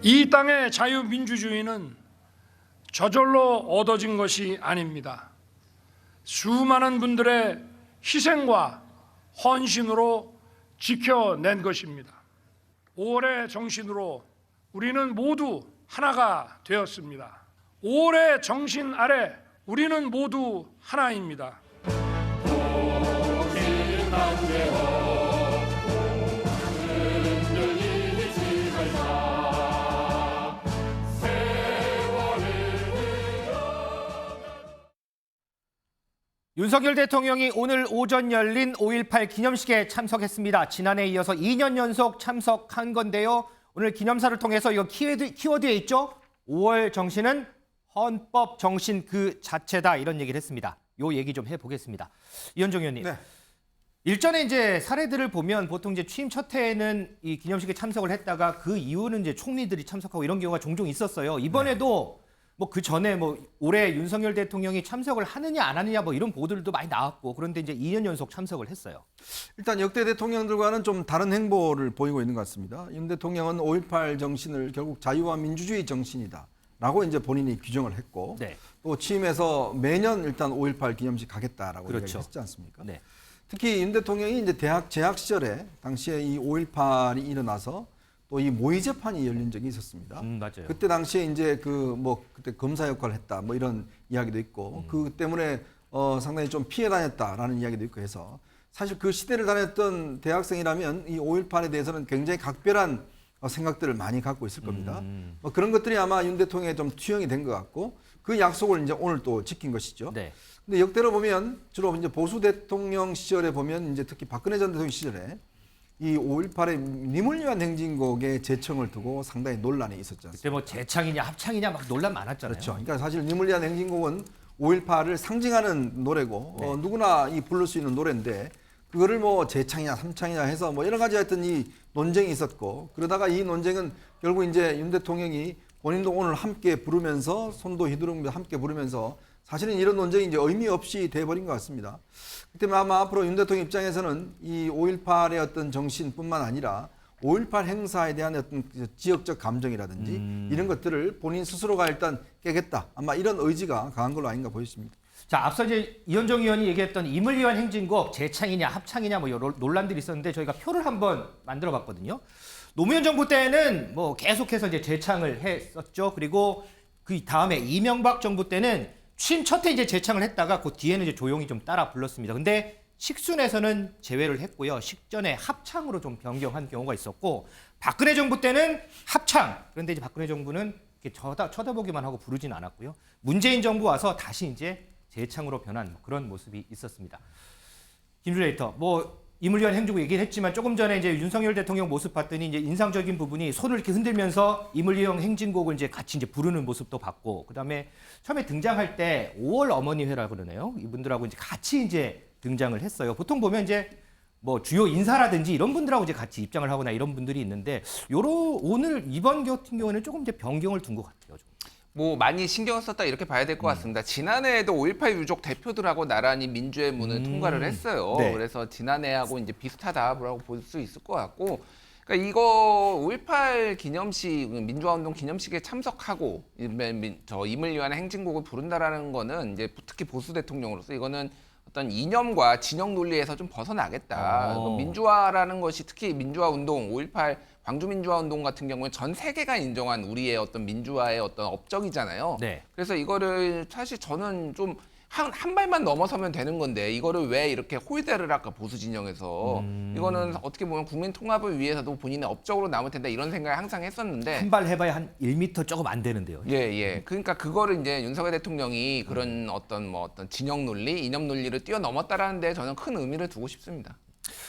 이 땅의 자유민주주의는 저절로 얻어진 것이 아닙니다. 수많은 분들의 희생과 헌신으로 지켜낸 것입니다. 5월의 정신으로 우리는 모두 하나가 되었습니다. 5월의 정신 아래 우리는 모두 하나입니다. 윤석열 대통령이 오늘 오전 열린 5.18 기념식에 참석했습니다. 지난해에 이어서 2년 연속 참석한 건데요. 오늘 기념사를 통해서 이거 키워드에 있죠? 5월 정신은 헌법 정신 그 자체다 이런 얘기를 했습니다. 요 얘기 좀 해보겠습니다. 이현정 의원님. 네. 일전에 이제 사례들을 보면 보통 이제 취임 첫 해에는 이 기념식에 참석을 했다가 그 이후는 이제 총리들이 참석하고 이런 경우가 종종 있었어요. 이번에도 뭐 그 전에 뭐 올해 윤석열 대통령이 참석을 하느냐 안 하느냐 뭐 이런 보도들도 많이 나왔고 그런데 이제 2년 연속 참석을 했어요. 일단 역대 대통령들과는 좀 다른 행보를 보이고 있는 것 같습니다. 윤 대통령은 5.18 정신을 결국 자유와 민주주의 정신이다라고 이제 본인이 규정을 했고 네. 또 취임해서 매년 일단 5.18 기념식 가겠다라고 그렇죠. 얘기했지 않습니까? 네. 특히 윤 대통령이 이제 대학 재학 시절에 당시에 이 5.18이 일어나서 또 이 모의 재판이 열린 적이 있었습니다. 맞아요. 그때 당시에 이제 그때 검사 역할을 했다 뭐 이런 이야기도 있고 그 때문에 상당히 좀 피해 다녔다라는 이야기도 있고 해서 사실 그 시대를 다녔던 대학생이라면 이 5.18에 대해서는 굉장히 각별한 생각들을 많이 갖고 있을 겁니다. 뭐 그런 것들이 아마 윤 대통령에 좀 투영이 된 것 같고 그 약속을 이제 오늘 또 지킨 것이죠. 네. 근데 역대로 보면 주로 이제 보수 대통령 시절에 보면 이제 특히 박근혜 전 대통령 시절에 이 5.18의 님을 위한 행진곡의 제청을 두고 상당히 논란이 있었지 않습니까? 그때 뭐 재창이냐 합창이냐 막 논란 많았잖아요. 그렇죠. 그러니까 사실 님을 위한 행진곡은 5.18을 상징하는 노래고 네. 누구나 부를 수 있는 노래인데 그거를 뭐 재창이냐 삼창이냐 해서 뭐 여러 가지 하여튼 이 논쟁이 있었고 그러다가 이 논쟁은 결국 이제 윤 대통령이 본인도 오늘 함께 부르면서 손도 휘두르면서 함께 부르면서 사실은 이런 논쟁이 이제 의미 없이 돼버린 것 같습니다. 그때문에 아마 앞으로 윤 대통령 입장에서는 이 5.18의 어떤 정신뿐만 아니라 5.18 행사에 대한 어떤 지역적 감정이라든지 이런 것들을 본인 스스로가 일단 깨겠다. 아마 이런 의지가 강한 걸로 아닌가 보였습니다. 자, 앞서 이제 이현정 의원이 얘기했던 임을 위한 행진곡 재창이냐 합창이냐 뭐 여러 논란들이 있었는데 저희가 표를 한번 만들어 봤거든요. 노무현 정부 때는 뭐 계속해서 이제 재창을 했었죠. 그리고 그 다음에 이명박 정부 때는 취임 첫 해 이제 재창을 했다가 그 뒤에는 이제 조용히 좀 따라 불렀습니다. 근데 식순에서는 제외를 했고요. 식전에 합창으로 좀 변경한 경우가 있었고 박근혜 정부 때는 합창. 그런데 이제 박근혜 정부는 이렇게 쳐다보기만 하고 부르진 않았고요. 문재인 정부 와서 다시 이제 재창으로 변한 그런 모습이 있었습니다. 김준일 에디터, 뭐 임을 위한 행진곡 얘기를 했지만 조금 전에 이제 윤석열 대통령 모습 봤더니 이제 인상적인 부분이 손을 이렇게 흔들면서 임을 위한 행진곡을 이제 같이 이제 부르는 모습도 봤고, 그다음에 처음에 등장할 때 5월 어머니 회라 그러네요. 이분들하고 이제 같이 이제 등장을 했어요. 보통 보면 이제 뭐 주요 인사라든지 이런 분들하고 이제 같이 입장을 하거나 이런 분들이 있는데 오늘 이번 같은 경우에는 조금 이제 변경을 둔 것 같아요. 좀. 뭐 많이 신경을 썼다 이렇게 봐야 될 것 같습니다. 지난해에도 5.18 유족 대표들하고 나란히 민주의 문을 통과를 했어요. 네. 그래서 지난해하고 이제 비슷하다라고 볼 수 있을 것 같고, 그러니까 이거 5.18 기념식 민주화운동 기념식에 참석하고 저 임을 위한 행진곡을 부른다라는 거는 이제 특히 보수 대통령으로서 이거는 어떤 이념과 진영 논리에서 좀 벗어나겠다. 민주화라는 것이 특히 민주화운동 5.18 광주민주화운동 같은 경우에 전 세계가 인정한 우리의 어떤 민주화의 어떤 업적이잖아요. 네. 그래서 이거를 사실 저는 좀 한 발만 넘어서면 되는 건데 이거를 왜 이렇게 홀대를 할까 보수 진영에서 이거는 어떻게 보면 국민 통합을 위해서도 본인의 업적으로 남을 텐데 이런 생각을 항상 했었는데 한 발 해봐야 한 1m 조금 안 되는데요. 예. 그러니까 그거를 이제 윤석열 대통령이 그런 어떤 진영 논리, 이념 논리를 뛰어넘었다라는 데 저는 큰 의미를 두고 싶습니다.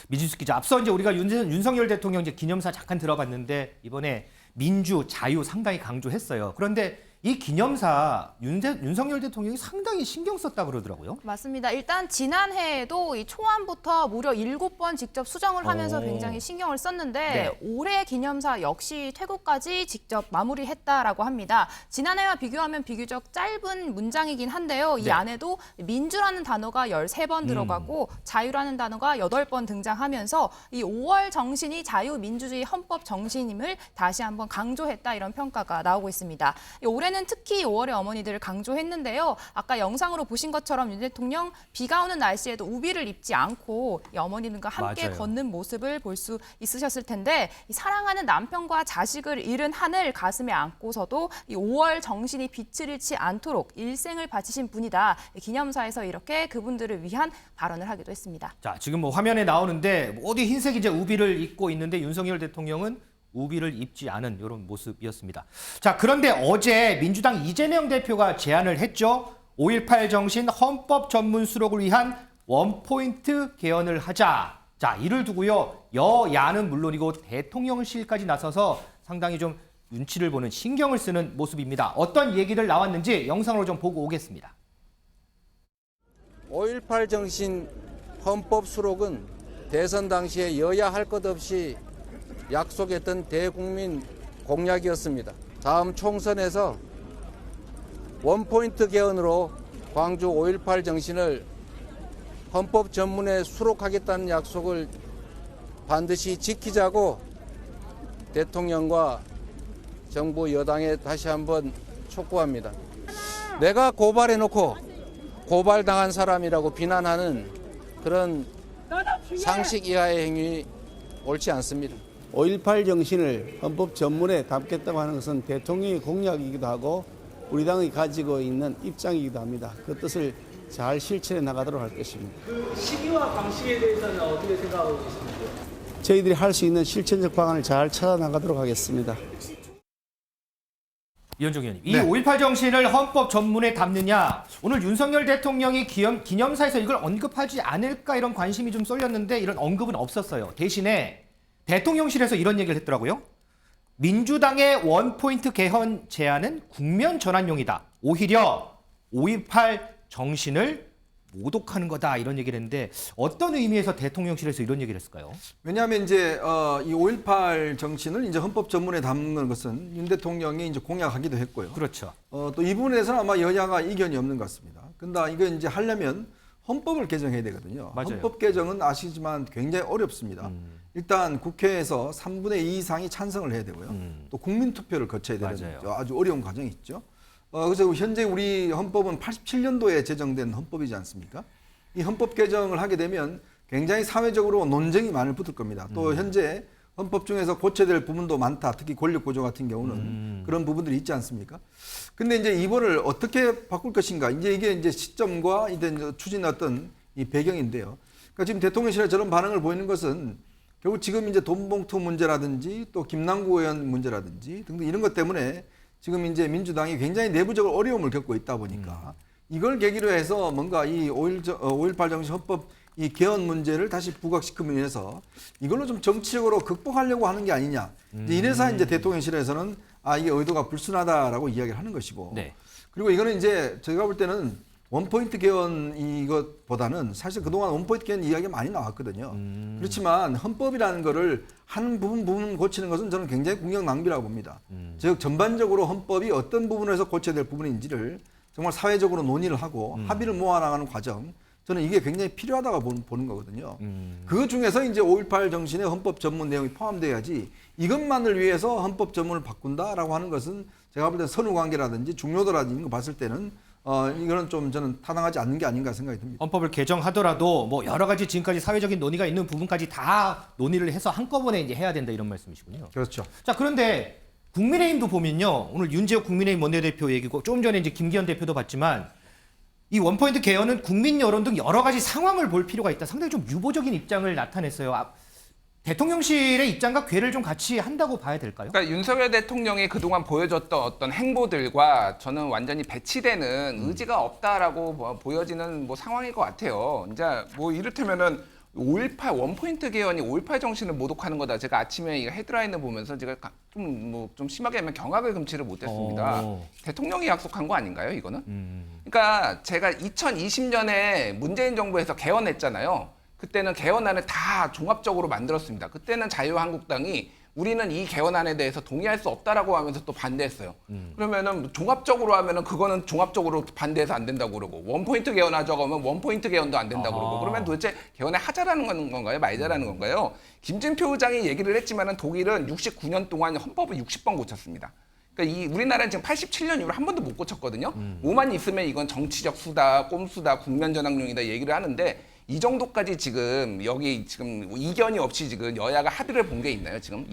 미진수 기자, 앞서 이제 우리가 윤석열 대통령 이제 기념사 잠깐 들어봤는데 이번에 민주, 자유 상당히 강조했어요. 그런데 이 기념사 윤석열 대통령이 상당히 신경 썼다 그러더라고요. 맞습니다. 일단 지난해에도 이 초안부터 무려 7번 직접 수정을 하면서 굉장히 신경을 썼는데 네. 올해 기념사 역시 퇴고까지 직접 마무리했다라고 합니다. 지난해와 비교하면 비교적 짧은 문장이긴 한데요. 이 네. 안에도 민주라는 단어가 13번 들어가고 자유라는 단어가 8번 등장하면서 이 5월 정신이 자유민주주의 헌법 정신임을 다시 한번 강조했다 이런 평가가 나오고 있습니다. 올해는 특히 5월의 어머니들을 강조했는데요. 아까 영상으로 보신 것처럼 윤 대통령 비가 오는 날씨에도 우비를 입지 않고 이 어머니들과 함께 맞아요. 걷는 모습을 볼 수 있으셨을 텐데 이 사랑하는 남편과 자식을 잃은 하늘 가슴에 안고서도 이 5월 정신이 빛을 잃지 않도록 일생을 바치신 분이다. 기념사에서 이렇게 그분들을 위한 발언을 하기도 했습니다. 자, 지금 뭐 화면에 나오는데 모두 흰색 이제 우비를 입고 있는데 윤석열 대통령은 우비를 입지 않은 이런 모습이었습니다. 자, 그런데 어제 민주당 이재명 대표가 제안을 했죠. 5.18 정신 헌법 전문 수록을 위한 원포인트 개헌을 하자. 자, 이를 두고요. 여야는 물론이고 대통령실까지 나서서 상당히 좀 눈치를 보는 신경을 쓰는 모습입니다. 어떤 얘기들 나왔는지 영상으로 좀 보고 오겠습니다. 5.18 정신 헌법 수록은 대선 당시에 여야 할 것 없이 약속했던 대국민 공약이었습니다. 다음 총선에서 원포인트 개헌으로 광주 5.18 정신을 헌법 전문에 수록하겠다는 약속을 반드시 지키자고 대통령과 정부 여당에 다시 한번 촉구합니다. 내가 고발해놓고 고발당한 사람이라고 비난하는 그런 상식 이하의 행위 옳지 않습니다. 5.18 정신을 헌법 전문에 담겠다고 하는 것은 대통령의 공약이기도 하고 우리 당이 가지고 있는 입장이기도 합니다. 그 뜻을 잘 실천해 나가도록 할 것입니다. 그 시기와 방식에 대해서는 어떻게 생각하고 계십니까? 저희들이 할 수 있는 실천적 방안을 잘 찾아 나가도록 하겠습니다. 이현정 의원님, 이 네. 5.18 정신을 헌법 전문에 담느냐, 오늘 윤석열 대통령이 기념사에서 이걸 언급하지 않을까 이런 관심이 좀 쏠렸는데 이런 언급은 없었어요. 대신에 대통령실에서 이런 얘기를 했더라고요. 민주당의 원포인트 개헌 제안은 국면 전환용이다. 오히려 5.18 정신을 모독하는 거다 이런 얘기를 했는데 어떤 의미에서 대통령실에서 이런 얘기를 했을까요? 왜냐하면 이제 이 5.18 정신을 이제 헌법 전문에 담는 것은 윤 대통령이 이제 공약하기도 했고요. 그렇죠. 또 이 부분에서는 아마 여야가 이견이 없는 것 같습니다. 근데 이거 이제 하려면 헌법을 개정해야 되거든요. 맞아요. 헌법 개정은 아시지만 굉장히 어렵습니다. 일단 국회에서 3분의 2 이상이 찬성을 해야 되고요. 또 국민투표를 거쳐야 되는 맞아요. 아주 어려운 과정이 있죠. 그래서 현재 우리 헌법은 87년도에 제정된 헌법이지 않습니까? 이 헌법 개정을 하게 되면 굉장히 사회적으로 논쟁이 많이 붙을 겁니다. 또 현재 헌법 중에서 고쳐야 될 부분도 많다. 특히 권력 구조 같은 경우는 그런 부분들이 있지 않습니까? 근데 이제 이번을 어떻게 바꿀 것인가? 이게 이제 시점과 이제 추진 어떤 이 배경인데요. 그러니까 지금 대통령실에 저런 반응을 보이는 것은 결국 지금 이제 돈봉투 문제라든지 또 김남국 의원 문제라든지 등등 이런 것 때문에 지금 이제 민주당이 굉장히 내부적으로 어려움을 겪고 있다 보니까 이걸 계기로 해서 뭔가 이 5.18 정신 헌법 이 개헌 문제를 다시 부각시키면 해서 이걸로 좀 정치적으로 극복하려고 하는 게 아니냐. 이제 이래서 이제 대통령실에서는 이게 의도가 불순하다라고 이야기를 하는 것이고. 네. 그리고 이거는 이제 제가 볼 때는 원포인트 개헌 이것보다는 사실 그동안 원포인트 개헌 이야기가 많이 나왔거든요. 그렇지만 헌법이라는 거를 한 부분 고치는 것은 저는 굉장히 국력 낭비라고 봅니다. 즉 전반적으로 헌법이 어떤 부분에서 고쳐야 될 부분인지를 정말 사회적으로 논의를 하고 합의를 모아나가는 과정, 저는 이게 굉장히 필요하다고 보는 거거든요. 그 중에서 이제 5.18 정신의 헌법 전문 내용이 포함돼야지 이것만을 위해서 헌법 전문을 바꾼다라고 하는 것은 제가 볼 때 선후 관계라든지 중요도라든지 이런 거 봤을 때는 이거는 좀 저는 타당하지 않는 게 아닌가 생각이 듭니다. 헌법을 개정하더라도 뭐 여러 가지 지금까지 사회적인 논의가 있는 부분까지 다 논의를 해서 한꺼번에 이제 해야 된다 이런 말씀이시군요. 그렇죠. 자, 그런데 국민의힘도 보면요. 오늘 윤재욱 국민의힘 원내대표 얘기고 조금 전에 이제 김기현 대표도 봤지만 이 원포인트 개헌은 국민 여론 등 여러 가지 상황을 볼 필요가 있다. 상당히 좀 유보적인 입장을 나타냈어요. 대통령실의 입장과 궤를 좀 같이 한다고 봐야 될까요? 그러니까 윤석열 대통령이 그동안 보여줬던 어떤 행보들과 저는 완전히 배치되는 의지가 없다라고 보여지는 뭐 상황일 것 같아요. 이제 뭐 이를테면은 5.18 원포인트 개헌이 5.18 정신을 모독하는 거다. 제가 아침에 이 헤드라인을 보면서 제가 좀 심하게 하면 경악을 금치를 못했습니다. 대통령이 약속한 거 아닌가요, 이거는? 그러니까 제가 2020년에 문재인 정부에서 개헌했잖아요. 그때는 개헌안을 다 종합적으로 만들었습니다. 그때는 자유한국당이 우리는 이 개헌안에 대해서 동의할 수 없다라고 하면서 또 반대했어요. 그러면은 종합적으로 하면은 그거는 종합적으로 반대해서 안 된다고 그러고 원포인트 개헌하자고 하면 원포인트 개헌도 안 된다고 그러고 그러면 도대체 개헌을 하자라는 건가요? 말자라는 건가요? 김진표 의장이 얘기를 했지만은 독일은 69년 동안 헌법을 60번 고쳤습니다. 그러니까 우리나라는 지금 87년 이후로 한 번도 못 고쳤거든요. 뭐만 있으면 이건 정치적 수다, 꼼수다, 국면전환용이다 얘기를 하는데 이 정도까지 지금 여기 지금 이견이 없이 지금 여야가 합의를 본 게 있나요? 지금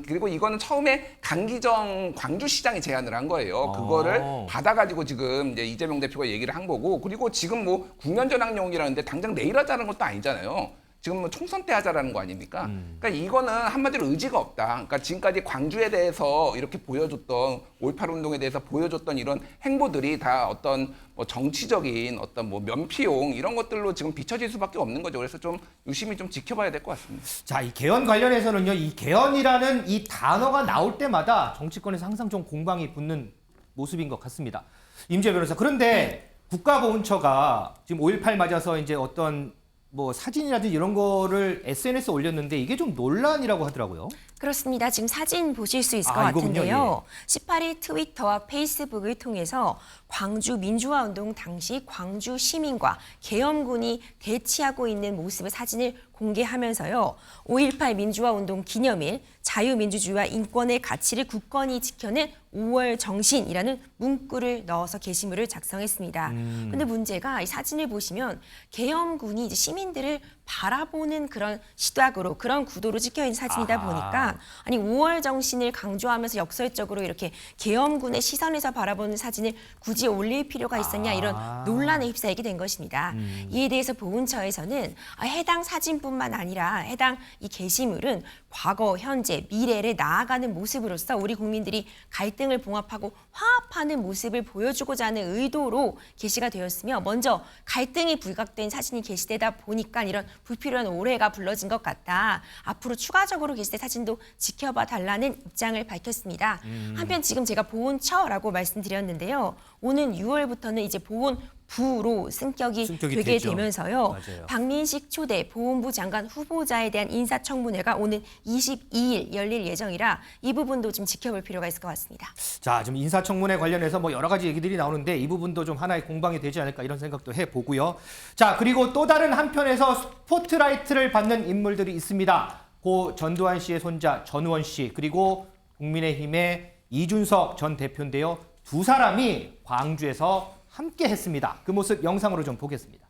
그리고 이거는 처음에 강기정 광주시장이 제안을 한 거예요. 그거를 받아가지고 지금 이제 이재명 대표가 얘기를 한 거고 그리고 지금 뭐 국면전환용이라는데 당장 내일 하자는 것도 아니잖아요. 지금 뭐 총선 때 하자라는 거 아닙니까? 그러니까 이거는 한마디로 의지가 없다. 그러니까 지금까지 광주에 대해서 이렇게 보여줬던 5.18 운동에 대해서 보여줬던 이런 행보들이 다 어떤 뭐 정치적인 어떤 뭐 면피용 이런 것들로 지금 비춰질 수밖에 없는 거죠. 그래서 좀 유심히 좀 지켜봐야 될 것 같습니다. 자, 이 개헌 관련해서는요, 이 개헌이라는 이 단어가 나올 때마다 정치권에서 항상 좀 공방이 붙는 모습인 것 같습니다. 임재 변호사. 그런데 국가보훈처가 지금 5.18 맞아서 이제 어떤 뭐 사진이라든지 이런 거를 SNS에 올렸는데 이게 좀 논란이라고 하더라고요. 그렇습니다. 지금 사진 보실 수 있을 것 이거군요. 같은데요. 18일 트위터와 페이스북을 통해서 광주 민주화 운동 당시 광주 시민과 계엄군이 대치하고 있는 모습의 사진을 공개하면서요. 5.18 민주화 운동 기념일, 자유민주주의와 인권의 가치를 굳건히 지켜낸 5월 정신이라는 문구를 넣어서 게시물을 작성했습니다. 그런데 문제가 이 사진을 보시면 계엄군이 이제 시민들을 바라보는 그런 시각으로 그런 구도로 찍혀 있는 사진이다 보니까 아니 5월 정신을 강조하면서 역설적으로 이렇게 계엄군의 시선에서 바라보는 사진을 굳이 올릴 필요가 있었냐 이런 논란에 휩싸이게 된 것입니다. 이에 대해서 보훈처에서는 해당 사진뿐만 아니라 해당 이 게시물은 과거, 현재, 미래를 나아가는 모습으로서 우리 국민들이 갈등을 봉합하고 화합하는 모습을 보여주고자 하는 의도로 게시가 되었으며 먼저 갈등이 부각된 사진이 게시되다 보니까 이런 불필요한 오해가 불러진 것 같다. 앞으로 추가적으로 게시된 사진도 지켜봐 달라는 입장을 밝혔습니다. 한편 지금 제가 보훈처라고 말씀드렸는데요. 오는 6월부터는 이제 보훈부로 승격이 되게 되죠. 되면서요. 맞아요. 박민식 초대 보훈부 장관 후보자에 대한 인사청문회가 오는 22일 열릴 예정이라 이 부분도 좀 지켜볼 필요가 있을 것 같습니다. 자, 지금 인사청문회 관련해서 뭐 여러 가지 얘기들이 나오는데 이 부분도 좀 하나의 공방이 되지 않을까 이런 생각도 해보고요. 자, 그리고 또 다른 한편에서 스포트라이트를 받는 인물들이 있습니다. 고 전두환 씨의 손자 전우원 씨 그리고 국민의힘의 이준석 전 대표인데요. 두 사람이 광주에서 함께 했습니다. 그 모습 영상으로 좀 보겠습니다.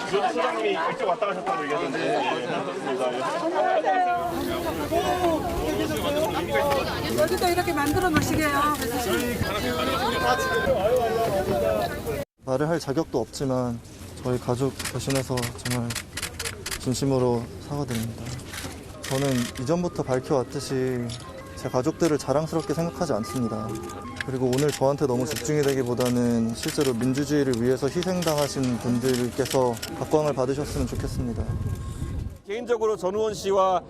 소장님이 직접 왔다 가셨다고 얘기하는데 여기도 이렇게 만들어 놓으시게요. 말을 할 자격도 없지만 저희 가족 대신해서 정말 진심으로 사과드립니다. 저는 이전부터 밝혀왔듯이 제 가족들을 자랑스럽게 생각하지 않습니다. 그리고 오늘 저한테 너무 집중이 되기보다는 실제로 민주주의를 위해서 희생당하신 분들께서 각광을 받으셨으면 좋겠습니다. 개인적으로 전우원 씨와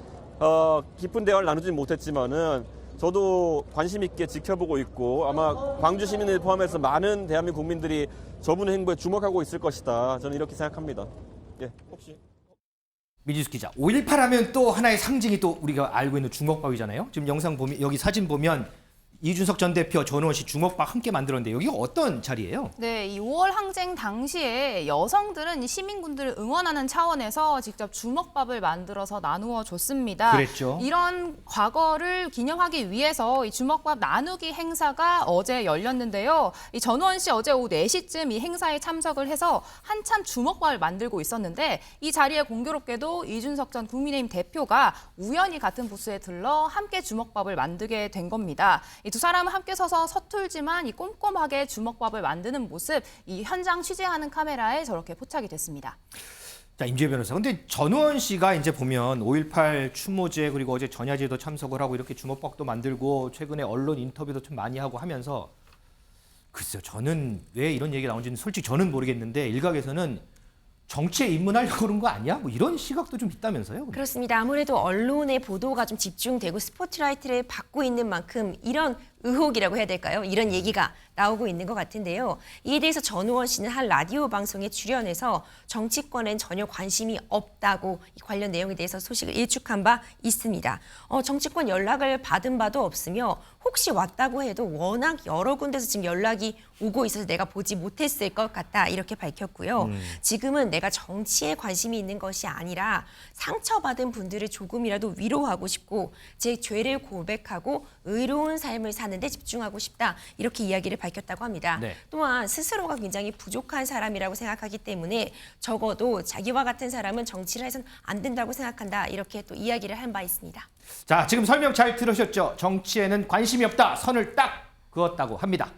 깊은 대화를 나누진 못했지만은 저도 관심 있게 지켜보고 있고 아마 광주 시민을 포함해서 많은 대한민국 국민들이 저분의 행보에 주목하고 있을 것이다. 저는 이렇게 생각합니다. 예, 혹시. 미지수 기자, 5.18 하면 또 하나의 상징이 또 우리가 알고 있는 주먹밥이잖아요. 지금 영상 보면 여기 사진 보면 이준석 전 대표, 전우원 씨 주먹밥 함께 만들었는데 여기가 어떤 자리예요? 네, 이 5월 항쟁 당시에 여성들은 이 시민군들을 응원하는 차원에서 직접 주먹밥을 만들어서 나누어 줬습니다. 그랬죠. 이런 과거를 기념하기 위해서 이 주먹밥 나누기 행사가 어제 열렸는데요. 이 전우원 씨 어제 오후 4시쯤 이 행사에 참석을 해서 한참 주먹밥을 만들고 있었는데 이 자리에 공교롭게도 이준석 전 국민의힘 대표가 우연히 같은 부스에 들러 함께 주먹밥을 만들게 된 겁니다. 이 두 사람은 함께 서서 서툴지만 이 꼼꼼하게 주먹밥을 만드는 모습, 이 현장 취재하는 카메라에 저렇게 포착이 됐습니다. 자, 임지혜 변호사. 근데 전우원 씨가 이제 보면 5.18 추모제 그리고 어제 전야제도 참석을 하고 이렇게 주먹밥도 만들고 최근에 언론 인터뷰도 좀 많이 하고 하면서 글쎄요, 저는 왜 이런 얘기가 나온지는 솔직히 저는 모르겠는데 일각에서는 정치에 입문하려고 그런 거 아니야? 뭐 이런 시각도 좀 있다면서요? 그렇습니다. 아무래도 언론의 보도가 좀 집중되고 스포트라이트를 받고 있는 만큼 이런 의혹이라고 해야 될까요? 이런 얘기가 나오고 있는 것 같은데요. 이에 대해서 전우원 씨는 한 라디오 방송에 출연해서 정치권엔 전혀 관심이 없다고 이 관련 내용에 대해서 소식을 일축한 바 있습니다. 정치권 연락을 받은 바도 없으며 혹시 왔다고 해도 워낙 여러 군데서 지금 연락이 오고 있어서 내가 보지 못했을 것 같다 이렇게 밝혔고요. 지금은 내가 정치에 관심이 있는 것이 아니라 상처받은 분들을 조금이라도 위로하고 싶고 제 죄를 고백하고 의로운 삶을 사는데 집중하고 싶다 이렇게 이야기를 밝혔다고 합니다. 네. 또한 스스로가 굉장히 부족한 사람이라고 생각하기 때문에 적어도 자기와 같은 사람은 정치를 해서는 안 된다고 생각한다 이렇게 또 이야기를 한 바 있습니다. 자, 지금 설명 잘 들으셨죠? 정치에는 관심이 없다. 선을 딱 그었다고 합니다.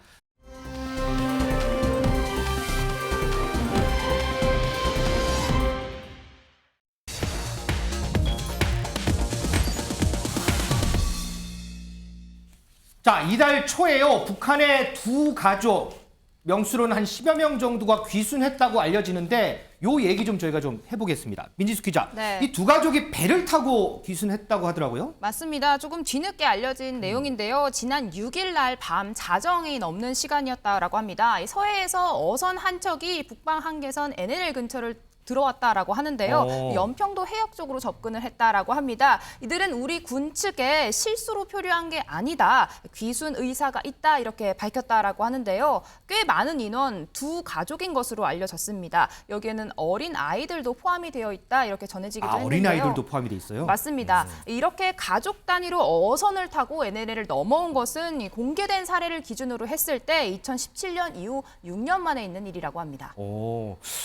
자, 이달 초에요. 북한의 두 가족, 명수로는 한 10여 명 정도가 귀순했다고 알려지는데 요 얘기 좀 저희가 좀 해보겠습니다. 민지수 기자, 네. 이 두 가족이 배를 타고 귀순했다고 하더라고요. 맞습니다. 조금 뒤늦게 알려진 내용인데요. 지난 6일 날 밤 자정이 넘는 시간이었다라고 합니다. 이 서해에서 어선 한 척이 북방 한계선 NLL 근처를 들어왔다라고 하는데요. 연평도 해역 쪽으로 접근을 했다라고 합니다. 이들은 우리 군 측에 실수로 표류한 게 아니다. 귀순 의사가 있다 이렇게 밝혔다라고 하는데요. 꽤 많은 인원, 두 가족인 것으로 알려졌습니다. 여기에는 어린 아이들도 포함이 되어 있다 이렇게 전해지기도 했는데요. 어린 아이들도 포함이 돼 있어요? 맞습니다. 이렇게 가족 단위로 어선을 타고 NLL을 넘어온 것은 이 공개된 사례를 기준으로 했을 때 2017년 이후 6년 만에 있는 일이라고 합니다.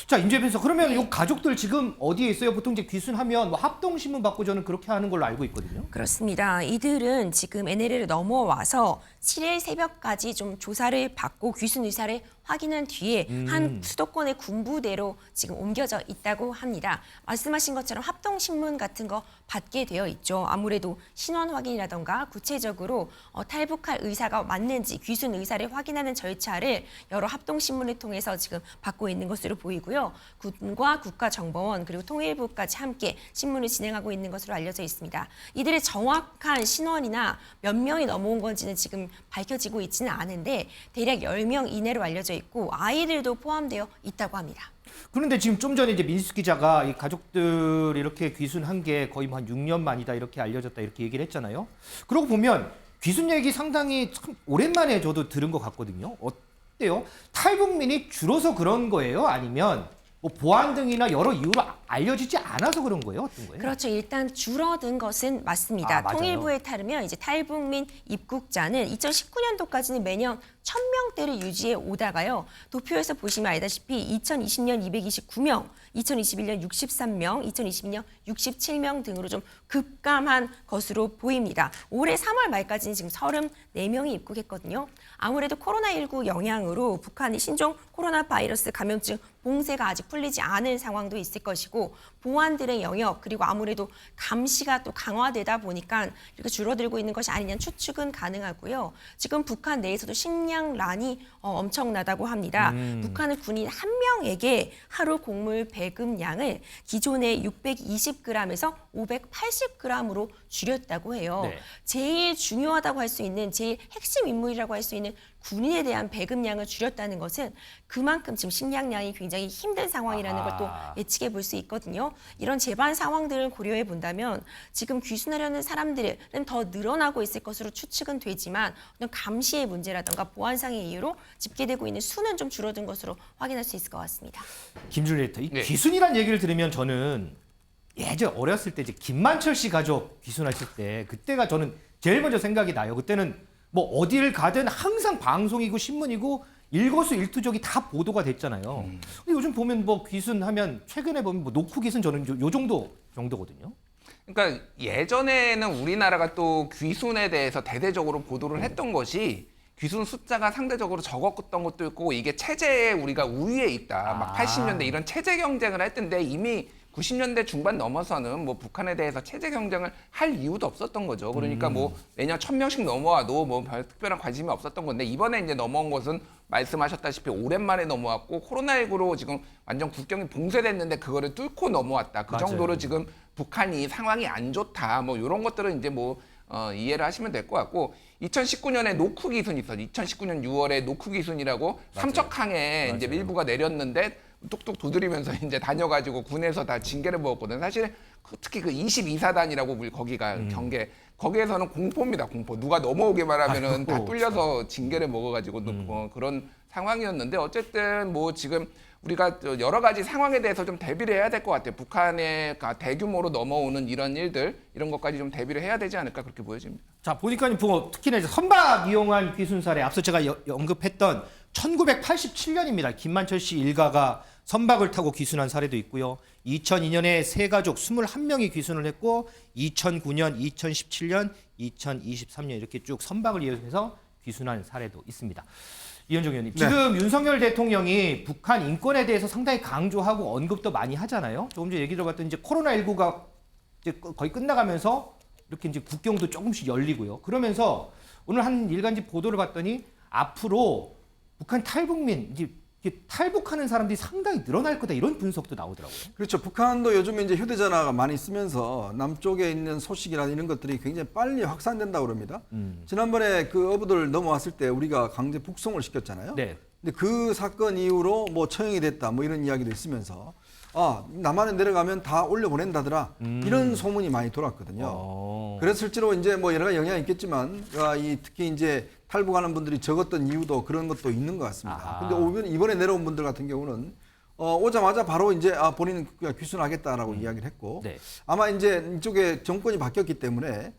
자, 임재 변호사, 그러면 이 가족들 지금 어디에 있어요? 보통 이제 귀순하면 뭐 합동신문 받고 저는 그렇게 하는 걸로 알고 있거든요. 그렇습니다. 이들은 지금 NLL을 넘어와서 7일 새벽까지 좀 조사를 받고 귀순 의사를 확인한 뒤에 한 수도권의 군부대로 지금 옮겨져 있다고 합니다. 말씀하신 것처럼 합동신문 같은 거 받게 되어 있죠. 아무래도 신원 확인이라던가 구체적으로 탈북할 의사가 맞는지 귀순 의사를 확인하는 절차를 여러 합동신문을 통해서 지금 받고 있는 것으로 보이고요. 군과 국가정보원 그리고 통일부까지 함께 신문을 진행하고 있는 것으로 알려져 있습니다. 이들의 정확한 신원이나 몇 명이 넘어온 건지는 지금 밝혀지고 있지는 않은데 대략 10명 이내로 알려져 있고 아이들도 포함되어 있다고 합니다. 그런데 지금 좀 전에 이제 민수 기자가 이 가족들 이렇게 귀순한 게 거의 뭐 한 6년 만이다 이렇게 알려졌다 이렇게 얘기를 했잖아요. 그러고 보면 귀순 얘기 상당히 참 오랜만에 저도 들은 것 같거든요. 어때요? 탈북민이 줄어서 그런 거예요? 아니면 뭐 보안 등이나 여러 이유로 알려지지 않아서 그런 거예요? 어떤 거예요? 그렇죠. 일단 줄어든 것은 맞습니다. 맞아요. 통일부에 따르면 이제 탈북민 입국자는 2019년도까지는 매년 1,000명대를 유지해 오다가요. 도표에서 보시면 알다시피 2020년 229명, 2021년 63명, 2022년 67명 등으로 좀 급감한 것으로 보입니다. 올해 3월 말까지는 지금 34명이 입국했거든요. 아무래도 코로나19 영향으로 북한이 신종 코로나 바이러스 감염증 봉쇄가 아직 풀리지 않은 상황도 있을 것이고 보안들의 영역 그리고 아무래도 감시가 또 강화되다 보니까 이렇게 줄어들고 있는 것이 아니냐는 추측은 가능하고요. 지금 북한 내에서도 식량난이 엄청나다고 합니다. 북한은 군인 한 명에게 하루 곡물 배급량을 기존의 620g에서 580g으로 줄였다고 해요. 네. 제일 중요하다고 할 수 있는 제일 핵심 인물이라고 할 수 있는 군인에 대한 배급량을 줄였다는 것은 그만큼 지금 식량량이 굉장히 힘든 상황이라는 걸 또 예측해 볼 수 있거든요. 이런 재반 상황들을 고려해 본다면 지금 귀순하려는 사람들은 더 늘어나고 있을 것으로 추측은 되지만 어떤 감시의 문제라든가 보안상의 이유로 집계되고 있는 수는 좀 줄어든 것으로 확인할 수 있을 것 같습니다. 김준일 에디터, 이 네. 귀순이란 얘기를 들으면 저는 예전 어렸을 때 이제 김만철 씨 가족 귀순하실 때 그때가 저는 제일 먼저 생각이 나요. 그때는 뭐 어디를 가든 항상 방송이고 신문이고 일거수일투족이 다 보도가 됐잖아요. 근데 요즘 보면 뭐 귀순하면 최근에 보면 뭐 노크 귀순 저는 요 정도거든요. 그러니까 예전에는 우리나라가 또 귀순에 대해서 대대적으로 보도를 했던 것이 귀순 숫자가 상대적으로 적었던 것도 있고 이게 체제에 우리가 우위에 있다. 막 80년대 이런 체제 경쟁을 할 텐데 이미 90년대 중반 넘어서는 뭐 북한에 대해서 체제 경쟁을 할 이유도 없었던 거죠. 그러니까 뭐 매년 1000명씩 넘어와도 뭐 별 특별한 관심이 없었던 건데 이번에 이제 넘어온 것은 말씀하셨다시피 오랜만에 넘어왔고 코로나19로 지금 완전 국경이 봉쇄됐는데 그거를 뚫고 넘어왔다. 그 맞아요. 정도로 지금 북한이 상황이 안 좋다. 뭐 이런 것들은 이제 뭐 이해를 하시면 될 것 같고 2019년에 노크 기순이 있어요. 2019년 6월에 노크 기순이라고 삼척항에 이제 일부가 내렸는데 뚝뚝 두드리면서 이제 다녀가지고 군에서 다 징계를 먹었거든요. 사실 특히 그 22사단이라고 거기가 경계 거기에서는 공포입니다. 공포. 누가 넘어오기만 하면은 다 뚫려서 징계를 먹어가지고 그런 상황이었는데 어쨌든 뭐 지금 우리가 여러 가지 상황에 대해서 좀 대비를 해야 될 것 같아요. 북한의 대규모로 넘어오는 이런 일들 이런 것까지 좀 대비를 해야 되지 않을까 그렇게 보여집니다. 자, 보니까 특히나 이제 선박 이용한 귀순 사례 앞서 제가 언급했던 1987년입니다. 김만철 씨 일가가 선박을 타고 귀순한 사례도 있고요. 2002년에 세 가족 21명이 귀순을 했고 2009년, 2017년, 2023년 이렇게 쭉 선박을 이용해서 귀순한 사례도 있습니다. 이현정 의원님, 지금 윤석열 대통령이 북한 인권에 대해서 상당히 강조하고 언급도 많이 하잖아요. 조금 전에 얘기 들어봤던 이제 코로나19가 이제 거의 끝나가면서 이렇게 이제 국경도 조금씩 열리고요. 그러면서 오늘 한 일간지 보도를 봤더니 앞으로 북한 탈북민 이제 탈북하는 사람들이 상당히 늘어날 거다 이런 분석도 나오더라고요. 그렇죠. 북한도 요즘에 이제 휴대전화가 많이 쓰면서 남쪽에 있는 소식이나 이런 것들이 굉장히 빨리 확산된다고 그럽니다. 지난번에 그 어부들 넘어왔을 때 우리가 강제 북송을 시켰잖아요. 네. 근데 그 사건 이후로 뭐 처형이 됐다 뭐 이런 이야기도 있으면서 남한에 내려가면 다 올려보낸다더라 이런 소문이 많이 돌았거든요. 그래서 실제로 이제 뭐 여러 가지 영향이 있겠지만 특히 이제 탈북하는 분들이 적었던 이유도 그런 것도 있는 것 같습니다. 근데 이번에 내려온 분들 같은 경우는 오자마자 바로 이제 본인은 귀순하겠다라고 이야기를 했고 아마 이제 이쪽에 정권이 바뀌었기 때문에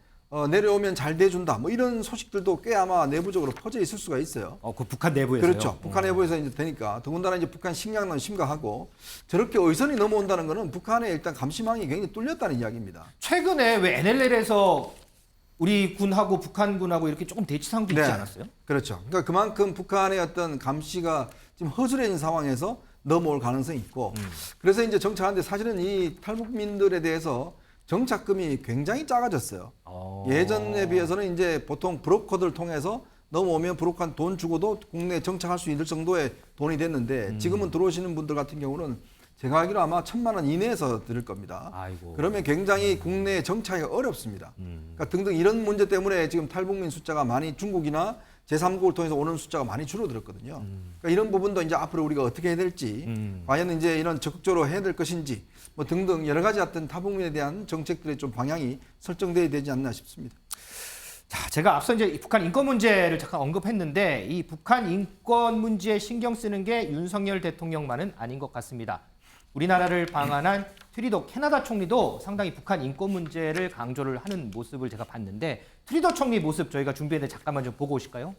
내려오면 잘 대해준다 뭐 이런 소식들도 꽤 아마 내부적으로 퍼져 있을 수가 있어요. 그 북한 내부에서요? 그렇죠. 북한 내부에서 이제 되니까 더군다나 이제 북한 식량난 심각하고 저렇게 어선이 넘어온다는 거는 북한의 일단 감시망이 굉장히 뚫렸다는 이야기입니다. 최근에 왜 NLL에서 우리 군하고 북한군하고 이렇게 조금 대치상도 있지 않았어요? 그렇죠. 그러니까 그만큼 북한의 어떤 감시가 지금 허술해진 상황에서 넘어올 가능성이 있고 그래서 이제 정착하는데 사실은 이 탈북민들에 대해서 정착금이 굉장히 작아졌어요. 예전에 비해서는 이제 보통 브로커들 통해서 넘어오면 브로커한 돈 주고도 국내에 정착할 수 있을 정도의 돈이 됐는데 지금은 들어오시는 분들 같은 경우는 제가 알기로 아마 1000만 원 이내에서 들을 겁니다. 그러면 굉장히 국내에 정착이 어렵습니다. 그러니까 등등 이런 문제 때문에 지금 탈북민 숫자가 많이 중국이나 제3국을 통해서 오는 숫자가 많이 줄어들었거든요. 그러니까 이런 부분도 이제 앞으로 우리가 어떻게 해야 될지, 과연 이제 이런 적극적으로 해야 될 것인지, 뭐 등등 여러 가지 어떤 탈북민에 대한 정책들의 좀 방향이 설정돼야 되지 않나 싶습니다. 자, 제가 앞서 이제 북한 인권 문제를 잠깐 언급했는데 이 북한 인권 문제에 신경 쓰는 게 윤석열 대통령만은 아닌 것 같습니다. 우리나라를 방한한 트리도 캐나다 총리도 상당히 북한 인권 문제를 강조를 하는 모습을 제가 봤는데 트리도 총리 모습 저희가 준비했는데 잠깐만 좀 보고 오실까요?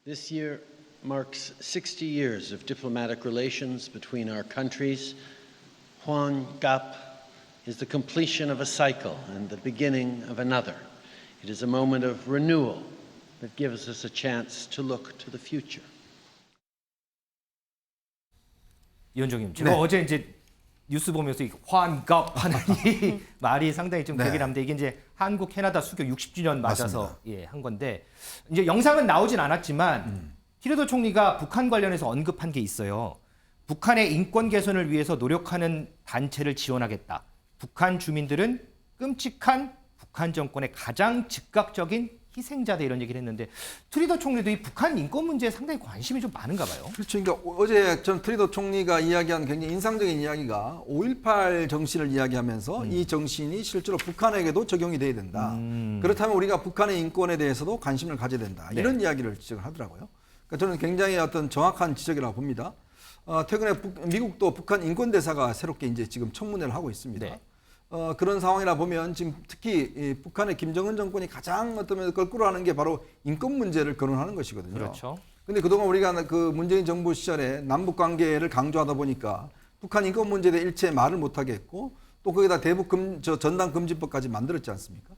This year marks 60 years of diplomatic relations between our countries. Huan Gap is the completion of a cycle and the beginning of another. It is a moment of renewal that gives us a chance to look to the future. 이현정님, 제가 어제 이제 뉴스 보면서 이 환갑 하는 이 말이 상당히 좀 기억이 남는데 이게 이제 한국 캐나다 수교 60주년 맞아서 한 건데 이제 영상은 나오진 않았지만 트리도 총리가 북한 관련해서 언급한 게 있어요. 북한의 인권 개선을 위해서 노력하는 단체를 지원하겠다. 북한 주민들은 끔찍한 북한 정권의 가장 즉각적인 희생자다 이런 얘기를 했는데 트리도 총리도 이 북한 인권 문제에 상당히 관심이 좀 많은가 봐요. 그렇죠. 그러니까 어제 전 트리도 총리가 이야기한 굉장히 인상적인 이야기가 5.18 정신을 이야기하면서 이 정신이 실제로 북한에게도 적용이 돼야 된다. 그렇다면 우리가 북한의 인권에 대해서도 관심을 가져야 된다. 이런 이야기를 지적을 하더라고요. 그러니까 저는 굉장히 어떤 정확한 지적이라고 봅니다. 최근에 미국도 북한 인권대사가 새롭게 이제 지금 청문회를 하고 있습니다. 그런 상황이라 보면 지금 특히 이 북한의 김정은 정권이 가장 어떤 면에서 거꾸로 하는 게 바로 인권 문제를 거론하는 것이거든요. 그렇죠. 근데 그동안 우리가 그 문재인 정부 시절에 남북 관계를 강조하다 보니까 북한 인권 문제에 대해 일체 말을 못하게 했고 또 거기다 대북 전당 금지법까지 만들었지 않습니까?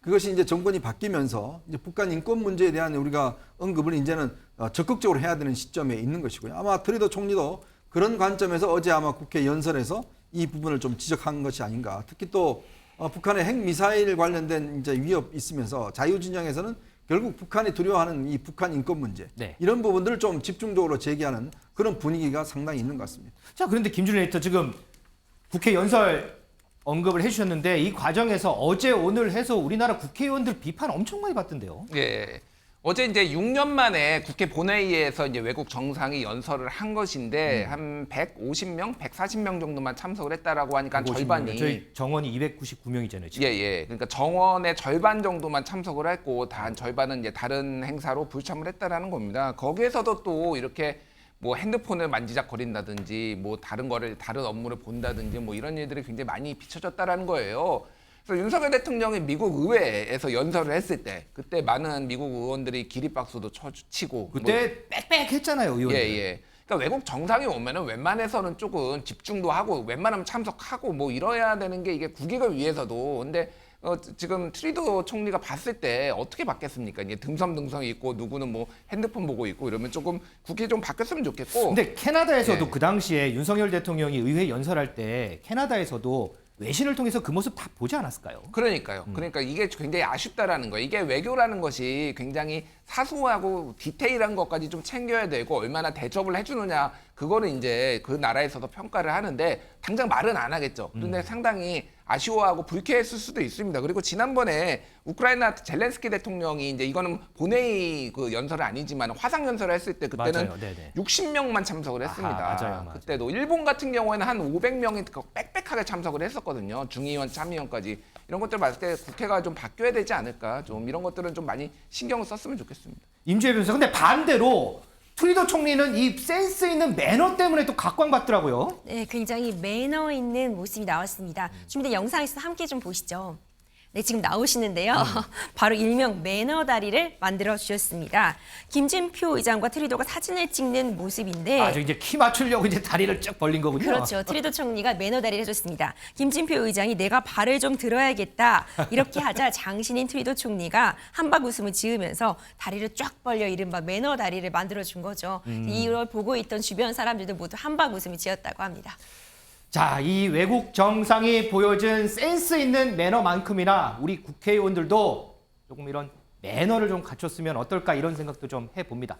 그것이 이제 정권이 바뀌면서 이제 북한 인권 문제에 대한 우리가 언급을 이제는 적극적으로 해야 되는 시점에 있는 것이고요. 아마 트리도 총리도 그런 관점에서 어제 아마 국회 연설에서 이 부분을 좀 지적한 것이 아닌가. 특히 또 북한의 핵미사일 관련된 이제 위협 있으면서 자유진영에서는 결국 북한이 두려워하는 이 북한 인권 문제 네. 이런 부분들을 좀 집중적으로 제기하는 그런 분위기가 상당히 있는 것 같습니다. 자, 그런데 김준일 에디터 지금 국회 연설 언급을 해주셨는데 이 과정에서 어제 오늘 해서 우리나라 국회의원들 비판 엄청 많이 받던데요. 예. 어제 이제 6년 만에 국회 본회의에서 이제 외국 정상이 연설을 한 것인데 한 150명, 140명 정도만 참석을 했다라고 하니까 절반이 저희 정원이 299명이잖아요. 지금. 예. 그러니까 정원의 절반 정도만 참석을 했고 단 절반은 이제 다른 행사로 불참을 했다라는 겁니다. 거기에서도 또 이렇게 뭐 핸드폰을 만지작거린다든지 뭐 다른 업무를 본다든지 뭐 이런 일들이 굉장히 많이 비춰졌다라는 거예요. 그래서 윤석열 대통령이 미국 의회에서 연설을 했을 때 그때 많은 미국 의원들이 기립박수도 치고 그때 빽빽했잖아요, 의원들. 예. 그러니까 외국 정상이 오면은 웬만해서는 조금 집중도 하고 웬만하면 참석하고 뭐 이래야 되는 게 이게 국익을 위해서도. 근데 지금 트리도 총리가 봤을 때 어떻게 받겠습니까? 이게 듬성듬성 있고 누구는 뭐 핸드폰 보고 있고 이러면 조금 국회 좀 바뀌었으면 좋겠고. 근데 캐나다에서도 예. 그 당시에 윤석열 대통령이 의회 연설할 때 캐나다에서도 외신을 통해서 그 모습 다 보지 않았을까요? 그러니까요. 그러니까 이게 굉장히 아쉽다라는 거예요. 이게 외교라는 것이 굉장히 사소하고 디테일한 것까지 좀 챙겨야 되고 얼마나 대접을 해주느냐 그거는 이제 그 나라에서도 평가를 하는데 당장 말은 안 하겠죠. 그런데 상당히 아쉬워하고 불쾌했을 수도 있습니다. 그리고 지난번에 우크라이나 젤렌스키 대통령이 이제 이거는 본회의 그 연설은 아니지만 화상 연설을 했을 때 그때는 맞아요. 네네. 60명만 참석을 했습니다. 맞아요. 그때도 일본 같은 경우에는 한 500명이 빽빽하게 참석을 했었거든요. 중의원, 참의원까지. 이런 것들 봤을 때 국회가 좀 바뀌어야 되지 않을까. 좀 이런 것들은 좀 많이 신경을 썼으면 좋겠습니다. 임주혜 변호사. 근데 반대로 트리도 총리는 이 센스 있는 매너 때문에 또 각광받더라고요. 네, 굉장히 매너 있는 모습이 나왔습니다. 준비된 영상 있어서 함께 좀 보시죠. 네, 지금 나오시는데요. 바로 일명 매너 다리를 만들어 주셨습니다. 김진표 의장과 트리도가 사진을 찍는 모습인데 아주 이제 키 맞추려고 이제 다리를 쭉 벌린 거군요. 그렇죠. 트리도 총리가 매너 다리를 해줬습니다. 김진표 의장이 내가 발을 좀 들어야겠다 이렇게 하자 장신인 트리도 총리가 한박 웃음을 지으면서 다리를 쫙 벌려 이른바 매너 다리를 만들어준 거죠. 이걸 보고 있던 주변 사람들도 모두 한박 웃음을 지었다고 합니다. 자, 이 외국 정상이 보여준 센스 있는 매너만큼이나 우리 국회의원들도 조금 이런 매너를 좀 갖췄으면 어떨까 이런 생각도 좀 해봅니다.